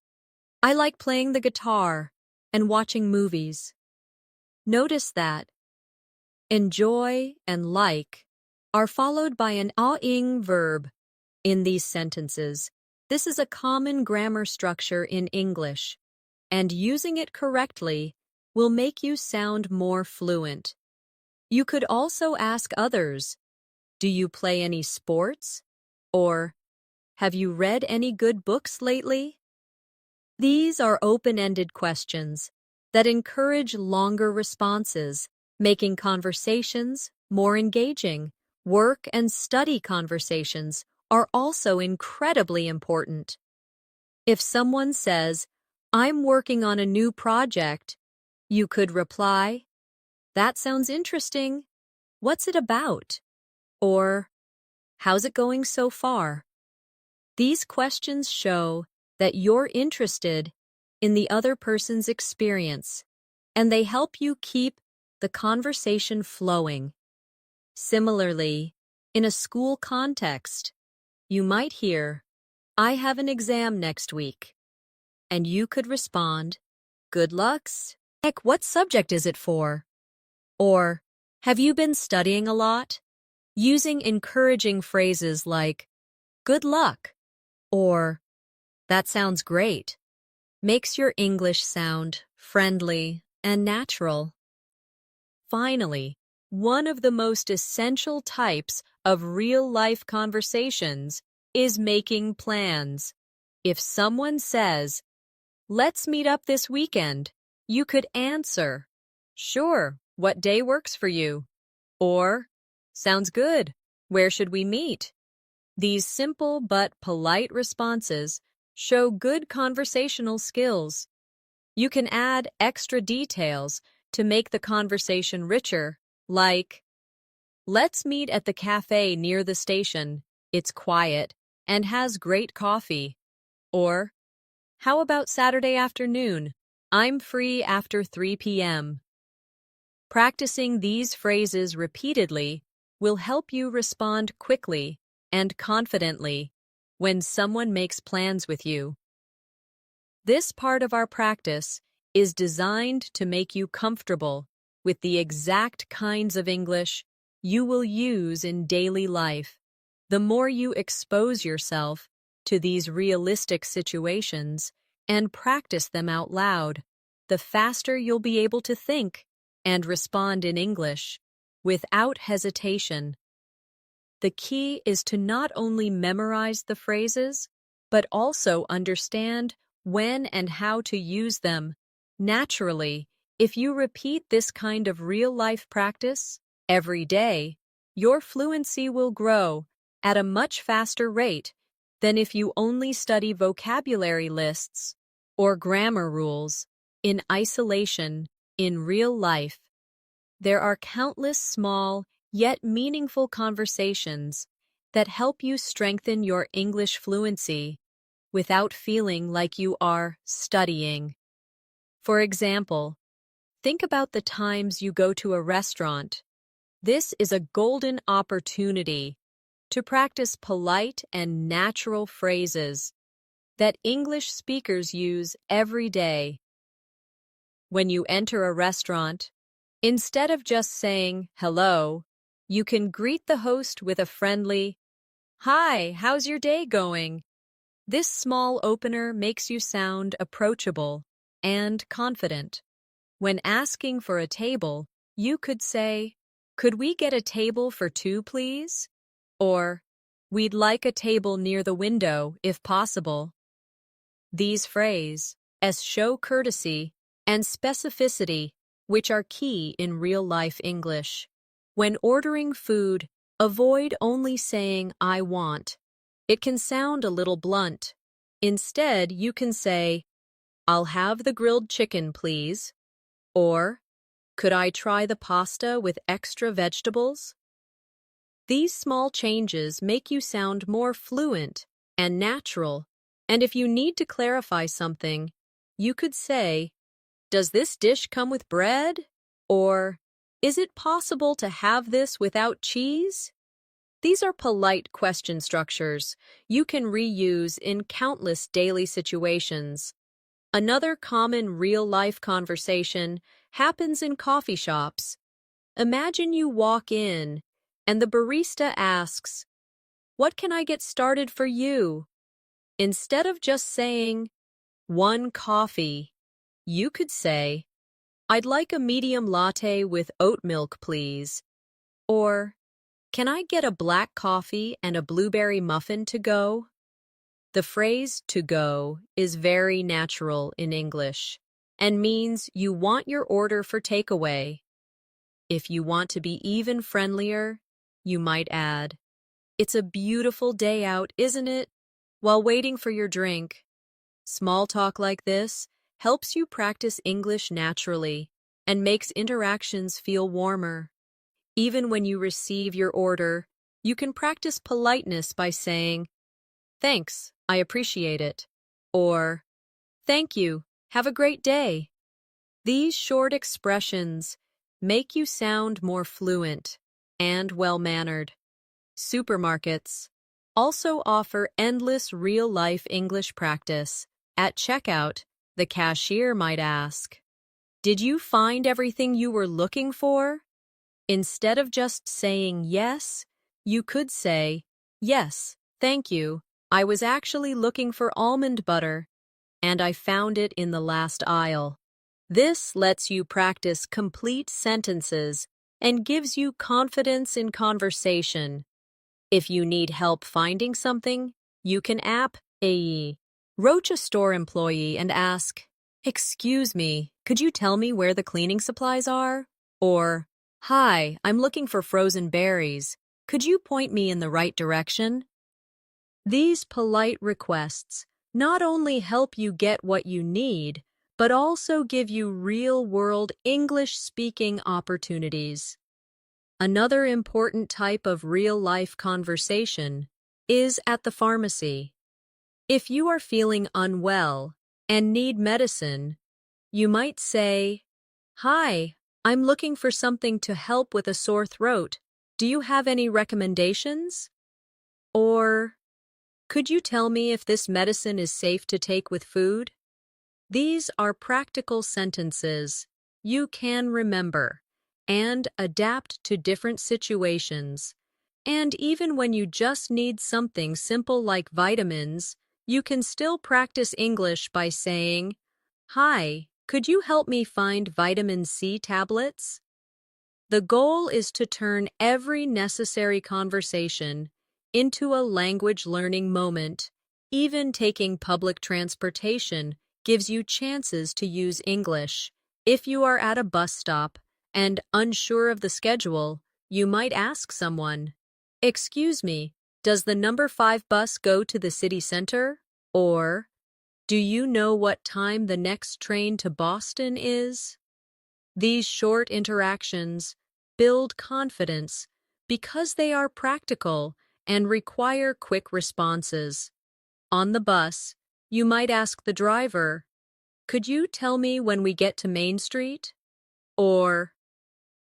"I like playing the guitar and watching movies." Notice that enjoy and like are followed by an ing verb in these sentences. This is a common grammar structure in English, and using it correctly will make you sound more fluent. You could also ask others, "Do you play any sports?" Or, "Have you read any good books lately?" These are open-ended questions that encourage longer responses, making conversations more engaging. Work and study conversations are also incredibly important. If someone says, "I'm working on a new project," you could reply, "That sounds interesting. What's it about?" Or, "How's it going so far?" These questions show that you're interested in the other person's experience, and they help you keep the conversation flowing. Similarly, in a school context, you might hear, "I have an exam next week," and you could respond, "Good lucks." Heck, what subject is it for? Or, "Have you been studying a lot?" Using encouraging phrases like, "Good luck," or, "That sounds great," makes your English sound friendly and natural. Finally, one of the most essential types of real-life conversations is making plans. If someone says, "Let's meet up this weekend," you could answer, "Sure, what day works for you?" Or, "Sounds good. Where should we meet?" These simple but polite responses show good conversational skills. You can add extra details to make the conversation richer, like, "Let's meet at the cafe near the station. It's quiet and has great coffee." Or, "How about Saturday afternoon? I'm free after 3 p.m. Practicing these phrases repeatedly will help you respond quickly and confidently when someone makes plans with you. This part of our practice is designed to make you comfortable with the exact kinds of English you will use in daily life. The more you expose yourself to these realistic situations and practice them out loud, the faster you'll be able to think and respond in English without hesitation. The key is to not only memorize the phrases, but also understand when and how to use them. Naturally, if you repeat this kind of real-life practice every day, your fluency will grow at a much faster rate than if you only study vocabulary lists or grammar rules in isolation in real life. There are countless small yet meaningful conversations that help you strengthen your English fluency without feeling like you are studying. For example, think about the times you go to a restaurant. This is a golden opportunity to practice polite and natural phrases that English speakers use every day. When you enter a restaurant, instead of just saying hello, you can greet the host with a friendly, "Hi, how's your day going?" This small opener makes you sound approachable and confident. When asking for a table, you could say, "Could we get a table for two, please?" Or, "We'd like a table near the window, if possible." These phrases show courtesy and specificity, which are key in real-life English. When ordering food, avoid only saying, "I want." It can sound a little blunt. Instead, you can say, "I'll have the grilled chicken, please." Or, "Could I try the pasta with extra vegetables?" These small changes make you sound more fluent and natural. And if you need to clarify something, you could say, "Does this dish come with bread?" Or, "Is it possible to have this without cheese?" These are polite question structures you can reuse in countless daily situations. Another common real-life conversation happens in coffee shops. Imagine you walk in and the barista asks, "What can I get started for you?" Instead of just saying, "One coffee," you could say, "I'd like a medium latte with oat milk, please." Or, "Can I get a black coffee and a blueberry muffin to go?" The phrase "to go" is very natural in English and means you want your order for takeaway. If you want to be even friendlier, you might add, "It's a beautiful day out, isn't it?" while waiting for your drink. Small talk like this helps you practice English naturally and makes interactions feel warmer. Even when you receive your order, you can practice politeness by saying, "Thanks, I appreciate it," or "Thank you, have a great day." These short expressions make you sound more fluent and well-mannered. Supermarkets also offer endless real-life English practice. At checkout, the cashier might ask, "Did you find everything you were looking for?" Instead of just saying yes, you could say, "Yes, thank you. I was actually looking for almond butter, and I found it in the last aisle." This lets you practice complete sentences and gives you confidence in conversation. If you need help finding something, you can approach a store employee and ask, "Excuse me, could you tell me where the cleaning supplies are?" Or, "Hi, I'm looking for frozen berries. Could you point me in the right direction?" These polite requests not only help you get what you need, but also give you real-world English-speaking opportunities. Another important type of real-life conversation is at the pharmacy. If you are feeling unwell and need medicine, You might say, "Hi, I'm looking for something to help with a sore throat. Do you have any recommendations?" Or, "Could you tell me if this medicine is safe to take with food?" These are practical sentences you can remember and adapt to different situations. And even when you just need something simple like vitamins, you can still practice English by saying, "Hi, could you help me find vitamin C tablets?" The goal is to turn every necessary conversation into a language learning moment. Even taking public transportation gives you chances to use English. If you are at a bus stop and unsure of the schedule, you might ask someone, "Excuse me, does the number 5 bus go to the city center?" Or, "Do you know what time the next train to Boston is?" These short interactions build confidence because they are practical and require quick responses. On the bus, you might ask the driver, "Could you tell me when we get to Main Street?" Or,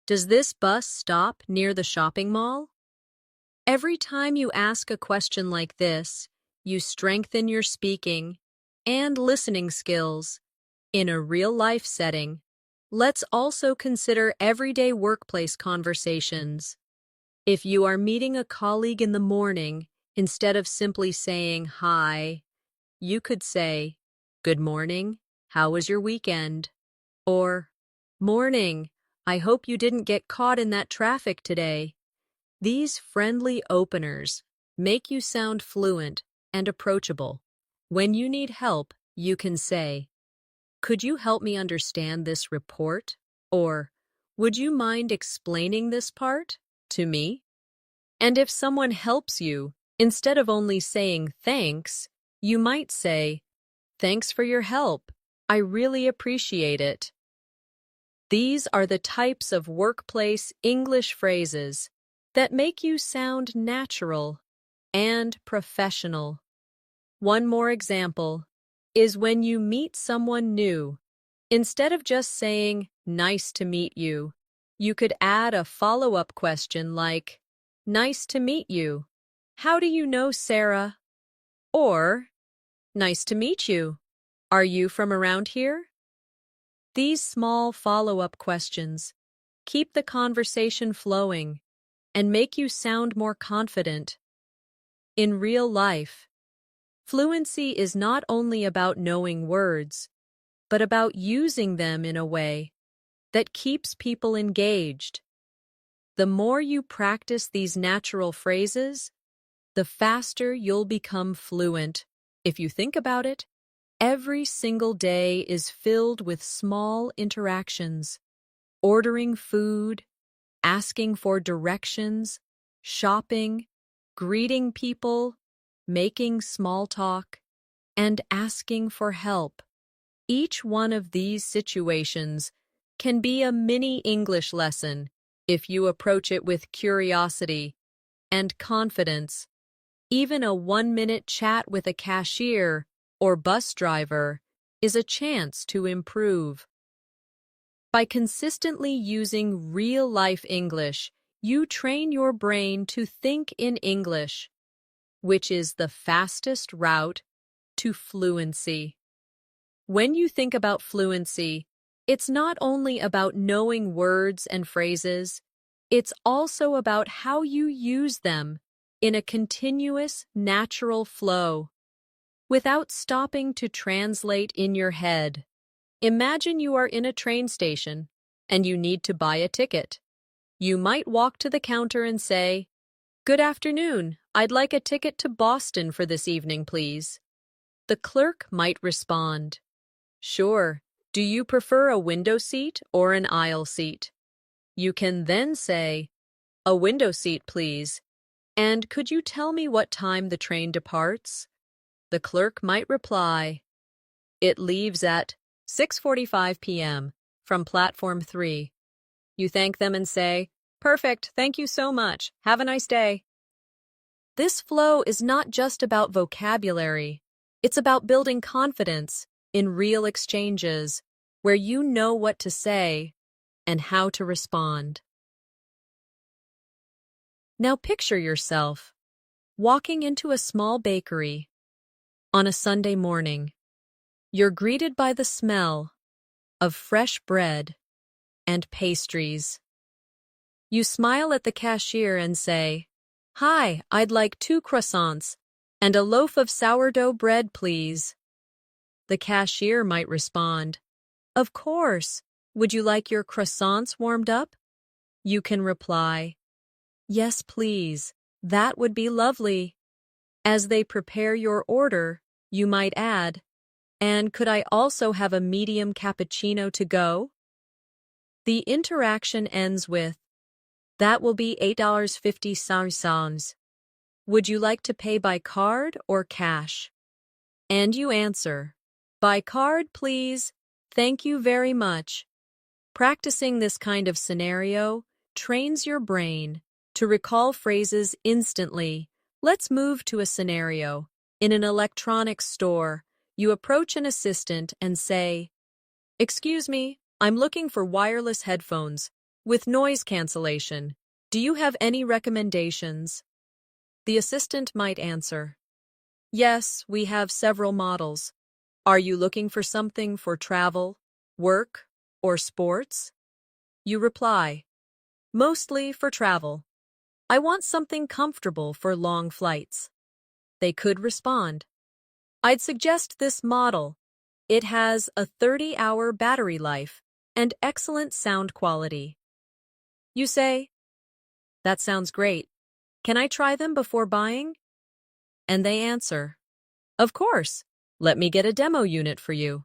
"Does this bus stop near the shopping mall?" Every time you ask a question like this, you strengthen your speaking and listening skills in a real-life setting. Let's also consider everyday workplace conversations. If you are meeting a colleague in the morning, instead of simply saying hi, you could say, "Good morning, how was your weekend?" Or, "Morning, I hope you didn't get caught in that traffic today." These friendly openers make you sound fluent and approachable. When you need help, you can say, "Could you help me understand this report?" Or, "Would you mind explaining this part to me?" And if someone helps you, instead of only saying thanks, you might say, "Thanks for your help. I really appreciate it." These are the types of workplace English phrases that make you sound natural and professional. One more example is when you meet someone new. Instead of just saying, "Nice to meet you," you could add a follow-up question like, "Nice to meet you. How do you know Sarah?" Or, "Nice to meet you. Are you from around here?" These small follow-up questions keep the conversation flowing and make you sound more confident. In real life, fluency is not only about knowing words, but about using them in a way that keeps people engaged. The more you practice these natural phrases, the faster you'll become fluent. If you think about it, every single day is filled with small interactions: ordering food, asking for directions, shopping, greeting people, making small talk, and asking for help. Each one of these situations can be a mini English lesson if you approach it with curiosity and confidence. Even a 1-minute chat with a cashier or bus driver is a chance to improve. By consistently using real-life English, you train your brain to think in English, which is the fastest route to fluency. When you think about fluency, it's not only about knowing words and phrases, it's also about how you use them in a continuous, natural flow, without stopping to translate in your head. Imagine you are in a train station and you need to buy a ticket. You might walk to the counter and say, "Good afternoon, I'd like a ticket to Boston for this evening, please." The clerk might respond, "Sure. Do you prefer a window seat or an aisle seat?" You can then say, "A window seat, please. And could you tell me what time the train departs?" The clerk might reply, "It leaves at 6:45 p.m. from platform 3. You thank them and say, "Perfect, thank you so much. Have a nice day." This flow is not just about vocabulary. It's about building confidence in real exchanges. where you know what to say and how to respond. Now picture yourself walking into a small bakery on a Sunday morning. You're greeted by the smell of fresh bread and pastries. You smile at the cashier and say, "Hi, I'd like 2 croissants and a loaf of sourdough bread, please." The cashier might respond, "Of course. Would you like your croissants warmed up?" You can reply, "Yes, please. That would be lovely." As they prepare your order, you might add, "And could I also have a medium cappuccino to go?" The interaction ends with, "That will be $8.50. Would you like to pay by card or cash?" And you answer, "By card, please. Thank you very much." Practicing this kind of scenario trains your brain to recall phrases instantly. Let's move to a scenario. In an electronics store, you approach an assistant and say, "Excuse me, I'm looking for wireless headphones with noise cancellation. Do you have any recommendations?" The assistant might answer, "Yes, we have several models. Are you looking for something for travel, work, or sports?" You reply, "Mostly for travel. I want something comfortable for long flights." They could respond, "I'd suggest this model. It has a 30-hour battery life and excellent sound quality." You say, "That sounds great. Can I try them before buying?" And they answer, "Of course. Let me get a demo unit for you."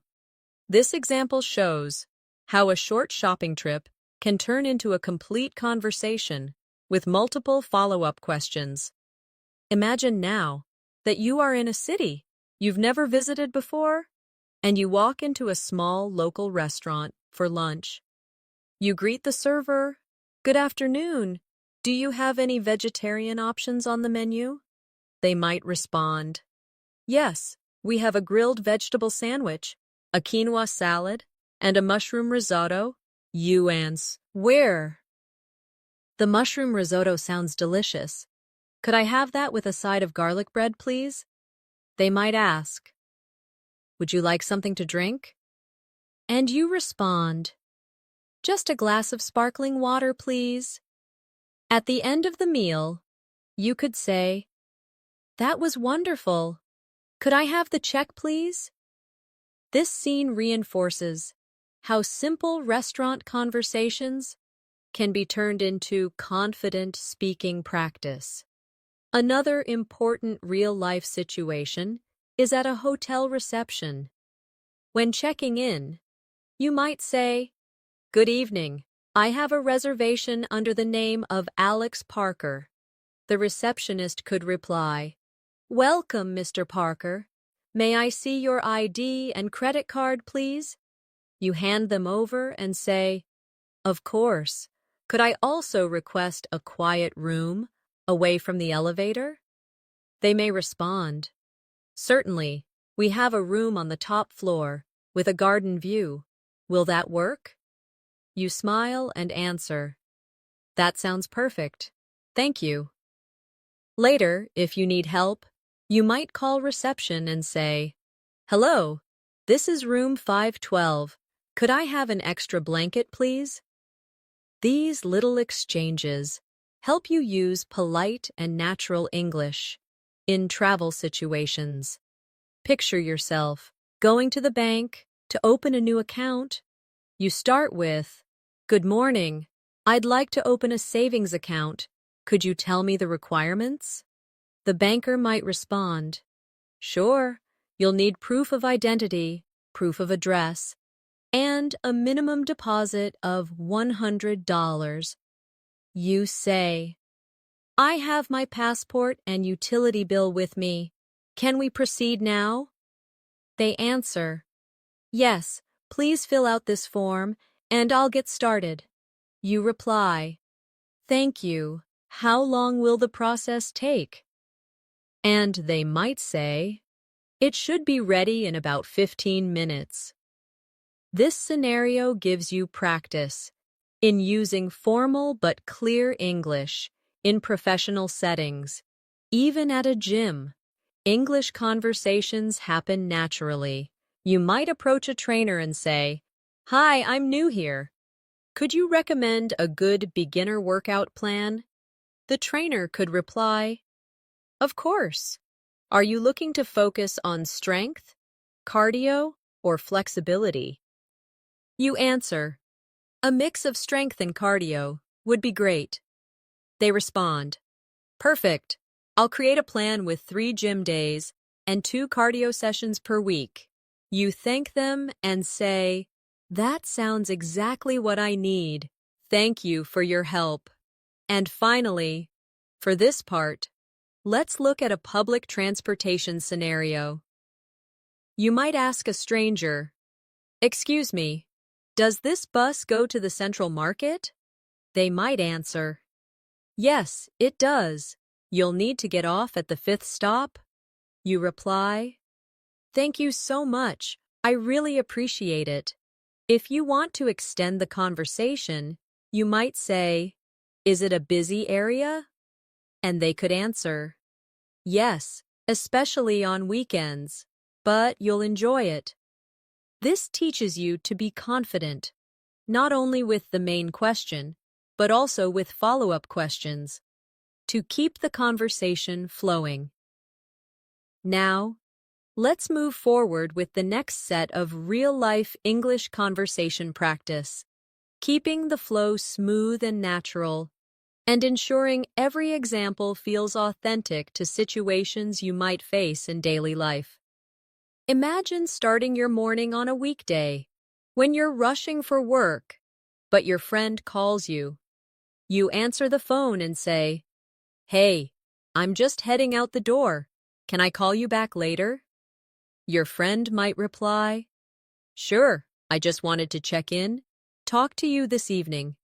This example shows how a short shopping trip can turn into a complete conversation with multiple follow-up questions. Imagine now that you are in a city you've never visited before, and you walk into a small local restaurant for lunch. You greet the server, "Good afternoon. Do you have any vegetarian options on the menu?" They might respond, "Yes, we have a grilled vegetable sandwich, a quinoa salad, and a mushroom risotto." You answer, "Where?" "The mushroom risotto sounds delicious. Could I have that with a side of garlic bread, please?" They might ask, "Would you like something to drink?" And you respond, "Just a glass of sparkling water, please." At the end of the meal, you could say, "That was wonderful. Could I have the check, please?" This scene reinforces how simple restaurant conversations can be turned into confident speaking practice. Another important real-life situation is at a hotel reception. When checking in, you might say, "Good evening. I have a reservation under the name of Alex Parker." The receptionist could reply, "Welcome, Mr. Parker. May I see your ID and credit card, please?" You hand them over and say, "Of course. Could I also request a quiet room away from the elevator?" They may respond, "Certainly. We have a room on the top floor with a garden view. Will that work?" You smile and answer, "That sounds perfect. Thank you." Later, if you need help, you might call reception and say, "Hello, this is room 512. Could I have an extra blanket, please?" These little exchanges help you use polite and natural English in travel situations. Picture yourself going to the bank to open a new account. You start with, "Good morning. I'd like to open a savings account. Could you tell me the requirements?" The banker might respond, "Sure. You'll need proof of identity, proof of address, and a minimum deposit of $100. You say, "I have my passport and utility bill with me. Can we proceed now?" They answer, "Yes, please fill out this form and I'll get started." You reply, "Thank you. How long will the process take?" And they might say, "It should be ready in about 15 minutes." This scenario gives you practice in using formal but clear English in professional settings. Even at a gym, English conversations happen naturally. You might approach a trainer and say, "Hi, I'm new here. Could you recommend a good beginner workout plan?" The trainer could reply, "Of course. Are you looking to focus on strength, cardio, or flexibility?" You answer, "A mix of strength and cardio would be great." They respond, "Perfect. I'll create a plan with 3 gym days and 2 cardio sessions per week." You thank them and say, "That sounds exactly what I need. Thank you for your help." And finally, for this part, let's look at a public transportation scenario. You might ask a stranger, "Excuse me, does this bus go to the Central Market?" They might answer, "Yes, it does. You'll need to get off at the 5th stop." You reply, "Thank you so much. I really appreciate it." If you want to extend the conversation, you might say, "Is it a busy area?" And they could answer, "Yes, especially on weekends, but you'll enjoy it." This teaches you to be confident, not only with the main question, but also with follow-up questions, to keep the conversation flowing. Now, let's move forward with the next set of real-life English conversation practice, keeping the flow smooth and natural, and ensuring every example feels authentic to situations you might face in daily life. Imagine starting your morning on a weekday, when you're rushing for work, but your friend calls you. You answer the phone and say, "Hey, I'm just heading out the door. Can I call you back later?" Your friend might reply, "Sure, I just wanted to check in. Talk to you this evening."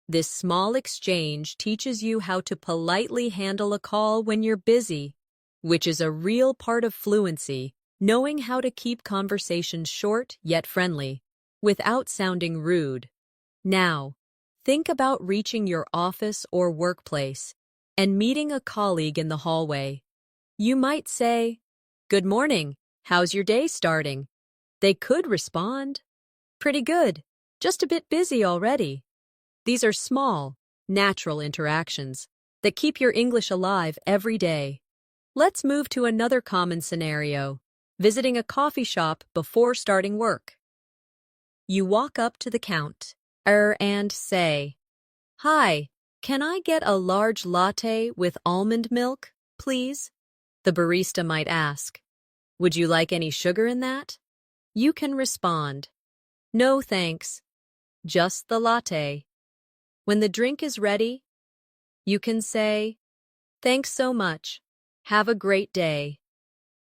This small exchange teaches you how to politely handle a call when you're busy, which is a real part of fluency, knowing how to keep conversations short yet friendly, without sounding rude. Now, think about reaching your office or workplace and meeting a colleague in the hallway. You might say, "Good morning. How's your day starting?" They could respond, "Pretty good. Just a bit busy already." These are small, natural interactions that keep your English alive every day. Let's move to another common scenario, visiting a coffee shop before starting work. You walk up to the counter and say, "Hi, can I get a large latte with almond milk, please?" The barista might ask, "Would you like any sugar in that?" You can respond, "No, thanks. Just the latte." When the drink is ready, you can say, "Thanks so much. Have a great day."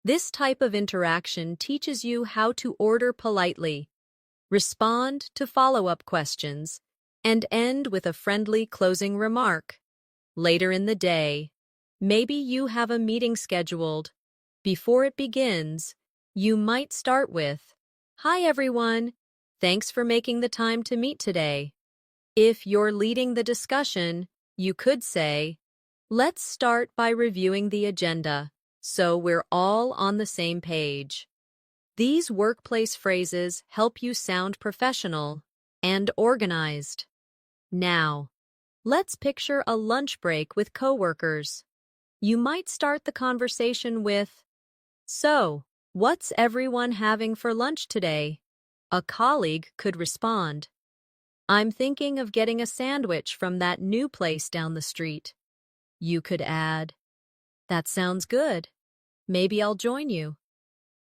This type of interaction teaches you how to order politely, respond to follow-up questions, and end with a friendly closing remark. Later in the day, maybe you have a meeting scheduled. Before it begins, you might start with, "Hi everyone, thanks for making the time to meet today." If you're leading the discussion, you could say, "Let's start by reviewing the agenda, so we're all on the same page." These workplace phrases help you sound professional and organized. Now, let's picture a lunch break with coworkers. You might start the conversation with, "So, what's everyone having for lunch today?" A colleague could respond, "I'm thinking of getting a sandwich from that new place down the street." You could add, "That sounds good. Maybe I'll join you."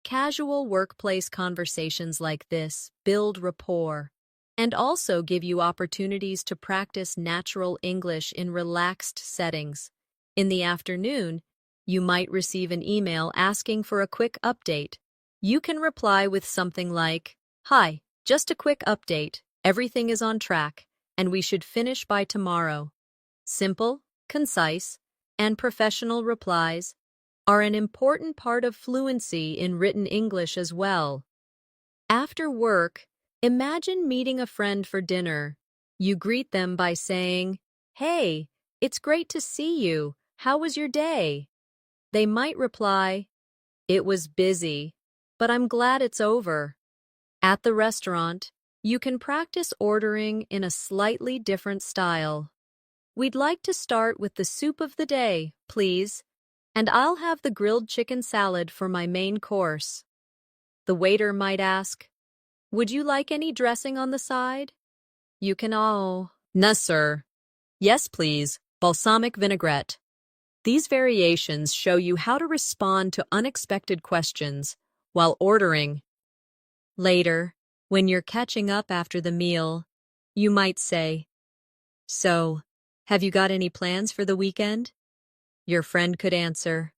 Casual workplace conversations like this build rapport and also give you opportunities to practice natural English in relaxed settings. In the afternoon, you might receive an email asking for a quick update. You can reply with something like, "Hi, just a quick update. Everything is on track, and we should finish by tomorrow." Simple, concise, and professional replies are an important part of fluency in written English as well. After work, imagine meeting a friend for dinner. You greet them by saying, "Hey, it's great to see you. How was your day?" They might reply, "It was busy, but I'm glad it's over." At the restaurant, you can practice ordering in a slightly different style. "We'd like to start with the soup of the day, please, and I'll have the grilled chicken salad for my main course." The waiter might ask, "Would you like any dressing on the side?" You can all, "No, sir." "Yes, please, balsamic vinaigrette." These variations show you how to respond to unexpected questions while ordering. Later, when you're catching up after the meal, you might say, "So, have you got any plans for the weekend?" Your friend could answer,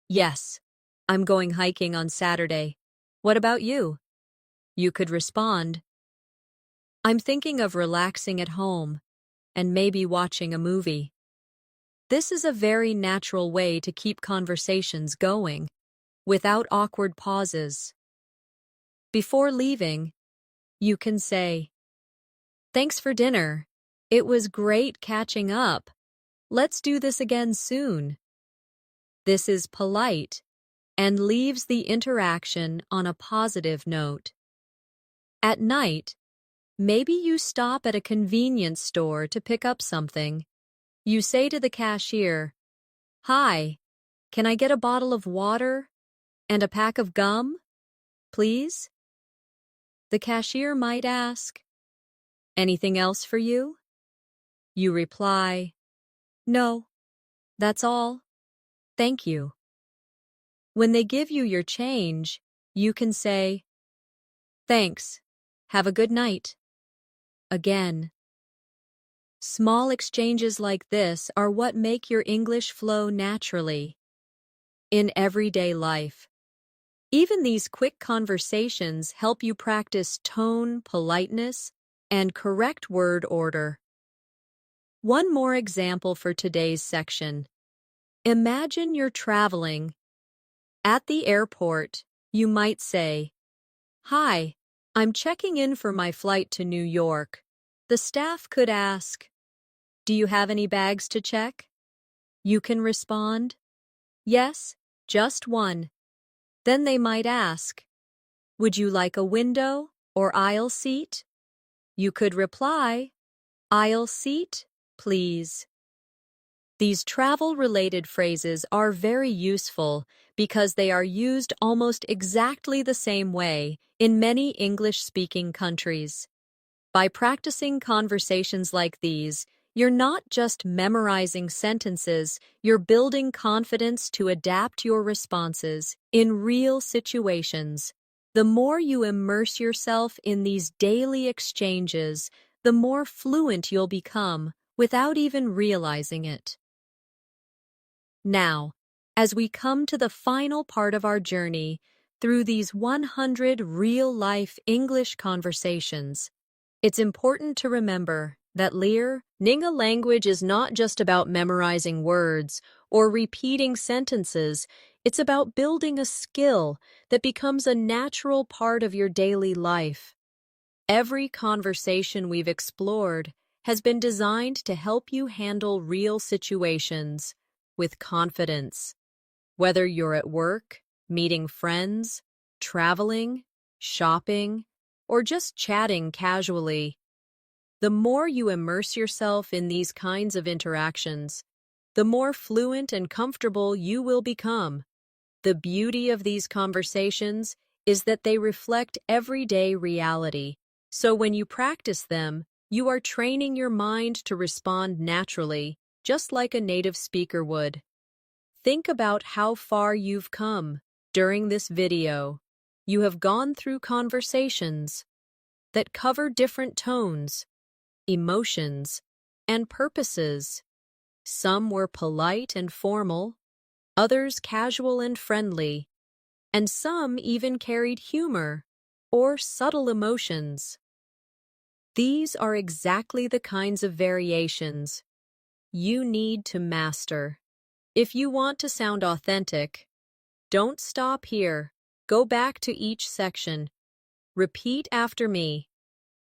"Yes, I'm going hiking on Saturday. What about you?" You could respond, "I'm thinking of relaxing at home and maybe watching a movie." This is a very natural way to keep conversations going without awkward pauses. Before leaving, you can say, "Thanks for dinner. It was great catching up. Let's do this again soon." This is polite and leaves the interaction on a positive note. At night, maybe you stop at a convenience store to pick up something. You say to the cashier, "Hi, can I get a bottle of water and a pack of gum, please?" The cashier might ask, "Anything else for you?" You reply, "No, that's all. Thank you." When they give you your change, you can say, "Thanks. Have a good night." Again. Small exchanges like this are what make your English flow naturally. In everyday life, even these quick conversations help you practice tone, politeness, and correct word order. One more example for today's section. Imagine you're traveling. At the airport, you might say, "Hi, I'm checking in for my flight to New York." The staff could ask, "Do you have any bags to check?" You can respond, "Yes, just one." Then they might ask, "Would you like a window or aisle seat?" You could reply, "Aisle seat, please." These travel-related phrases are very useful because they are used almost exactly the same way in many English-speaking countries. By practicing conversations like these, you're not just memorizing sentences, you're building confidence to adapt your responses in real situations. The more you immerse yourself in these daily exchanges, the more fluent you'll become without even realizing it. Now, as we come to the final part of our journey through these 100 real-life English conversations, it's important to remember that learning a language is not just about memorizing words or repeating sentences. It's about building a skill that becomes a natural part of your daily life. Every conversation we've explored has been designed to help you handle real situations with confidence. Whether you're at work, meeting friends, traveling, shopping, or just chatting casually, the more you immerse yourself in these kinds of interactions, the more fluent and comfortable you will become. The beauty of these conversations is that they reflect everyday reality. So when you practice them, you are training your mind to respond naturally, just like a native speaker would. Think about how far you've come during this video. You have gone through conversations that cover different tones, emotions, and purposes. Some were polite and formal, others casual and friendly, and some even carried humor or subtle emotions. These are exactly the kinds of variations you need to master. If you want to sound authentic, don't stop here. Go back to each section. Repeat after me.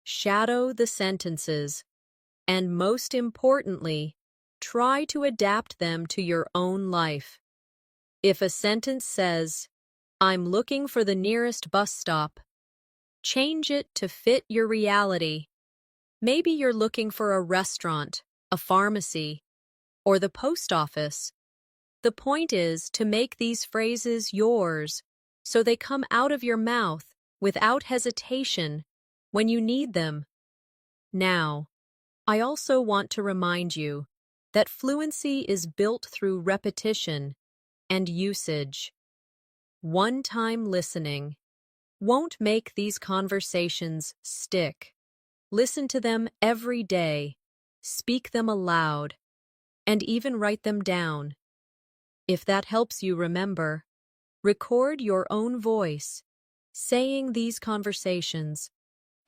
Shadow the sentences. And most importantly, try to adapt them to your own life. If a sentence says, "I'm looking for the nearest bus stop," change it to fit your reality. Maybe you're looking for a restaurant, a pharmacy, or the post office. The point is to make these phrases yours so they come out of your mouth without hesitation when you need them. Now, I also want to remind you that fluency is built through repetition and usage. One-time listening won't make these conversations stick. Listen to them every day, speak them aloud, and even write them down. If that helps you remember, record your own voice, saying these conversations,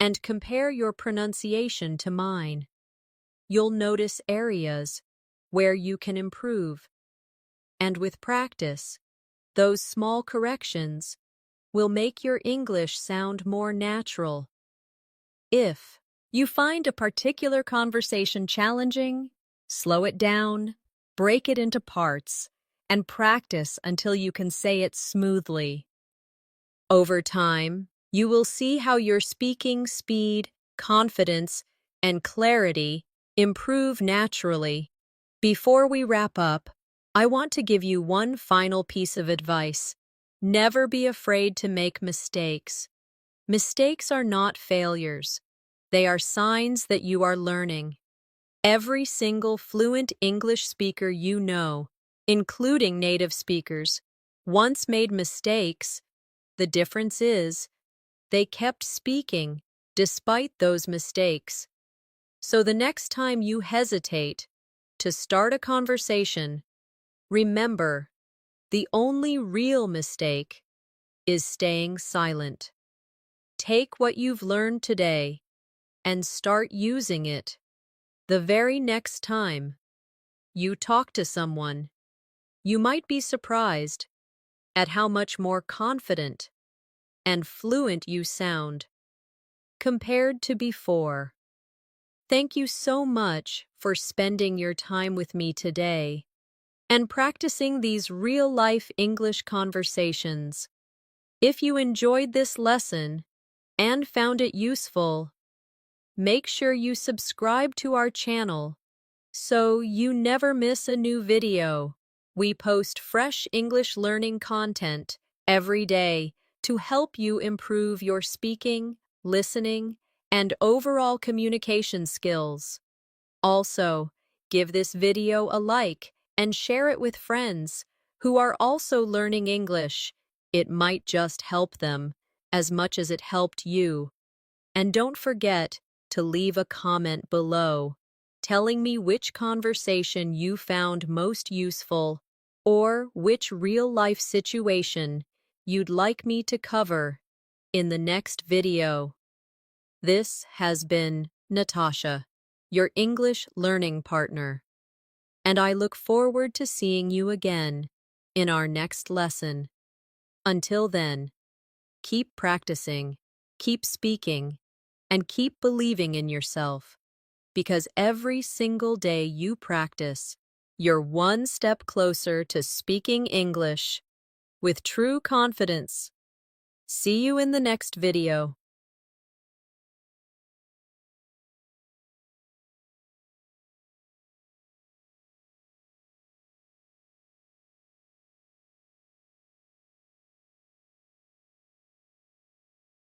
and compare your pronunciation to mine. You'll notice areas where you can improve. And with practice, those small corrections will make your English sound more natural. If you find a particular conversation challenging, slow it down, break it into parts, and practice until you can say it smoothly. Over time, you will see how your speaking speed, confidence, and clarity improve naturally. Before we wrap up, I want to give you one final piece of advice. Never be afraid to make mistakes. Mistakes are not failures. They are signs that you are learning. Every single fluent English speaker you know, including native speakers, once made mistakes. The difference is, they kept speaking despite those mistakes. So the next time you hesitate to start a conversation, remember, the only real mistake is staying silent. Take what you've learned today and start using it the very next time you talk to someone. You might be surprised at how much more confident and fluent you sound compared to before. Thank you so much for spending your time with me today and practicing these real-life English conversations. If you enjoyed this lesson and found it useful, make sure you subscribe to our channel so you never miss a new video. We post fresh English learning content every day to help you improve your speaking, listening, and overall communication skills. Also, give this video a like and share it with friends who are also learning English. It might just help them as much as it helped you. And don't forget to leave a comment below telling me which conversation you found most useful or which real-life situation you'd like me to cover in the next video. This has been Natasha, your English learning partner, and I look forward to seeing you again in our next lesson. Until then, keep practicing, keep speaking, and keep believing in yourself, because every single day you practice, you're one step closer to speaking English with true confidence. See you in the next video.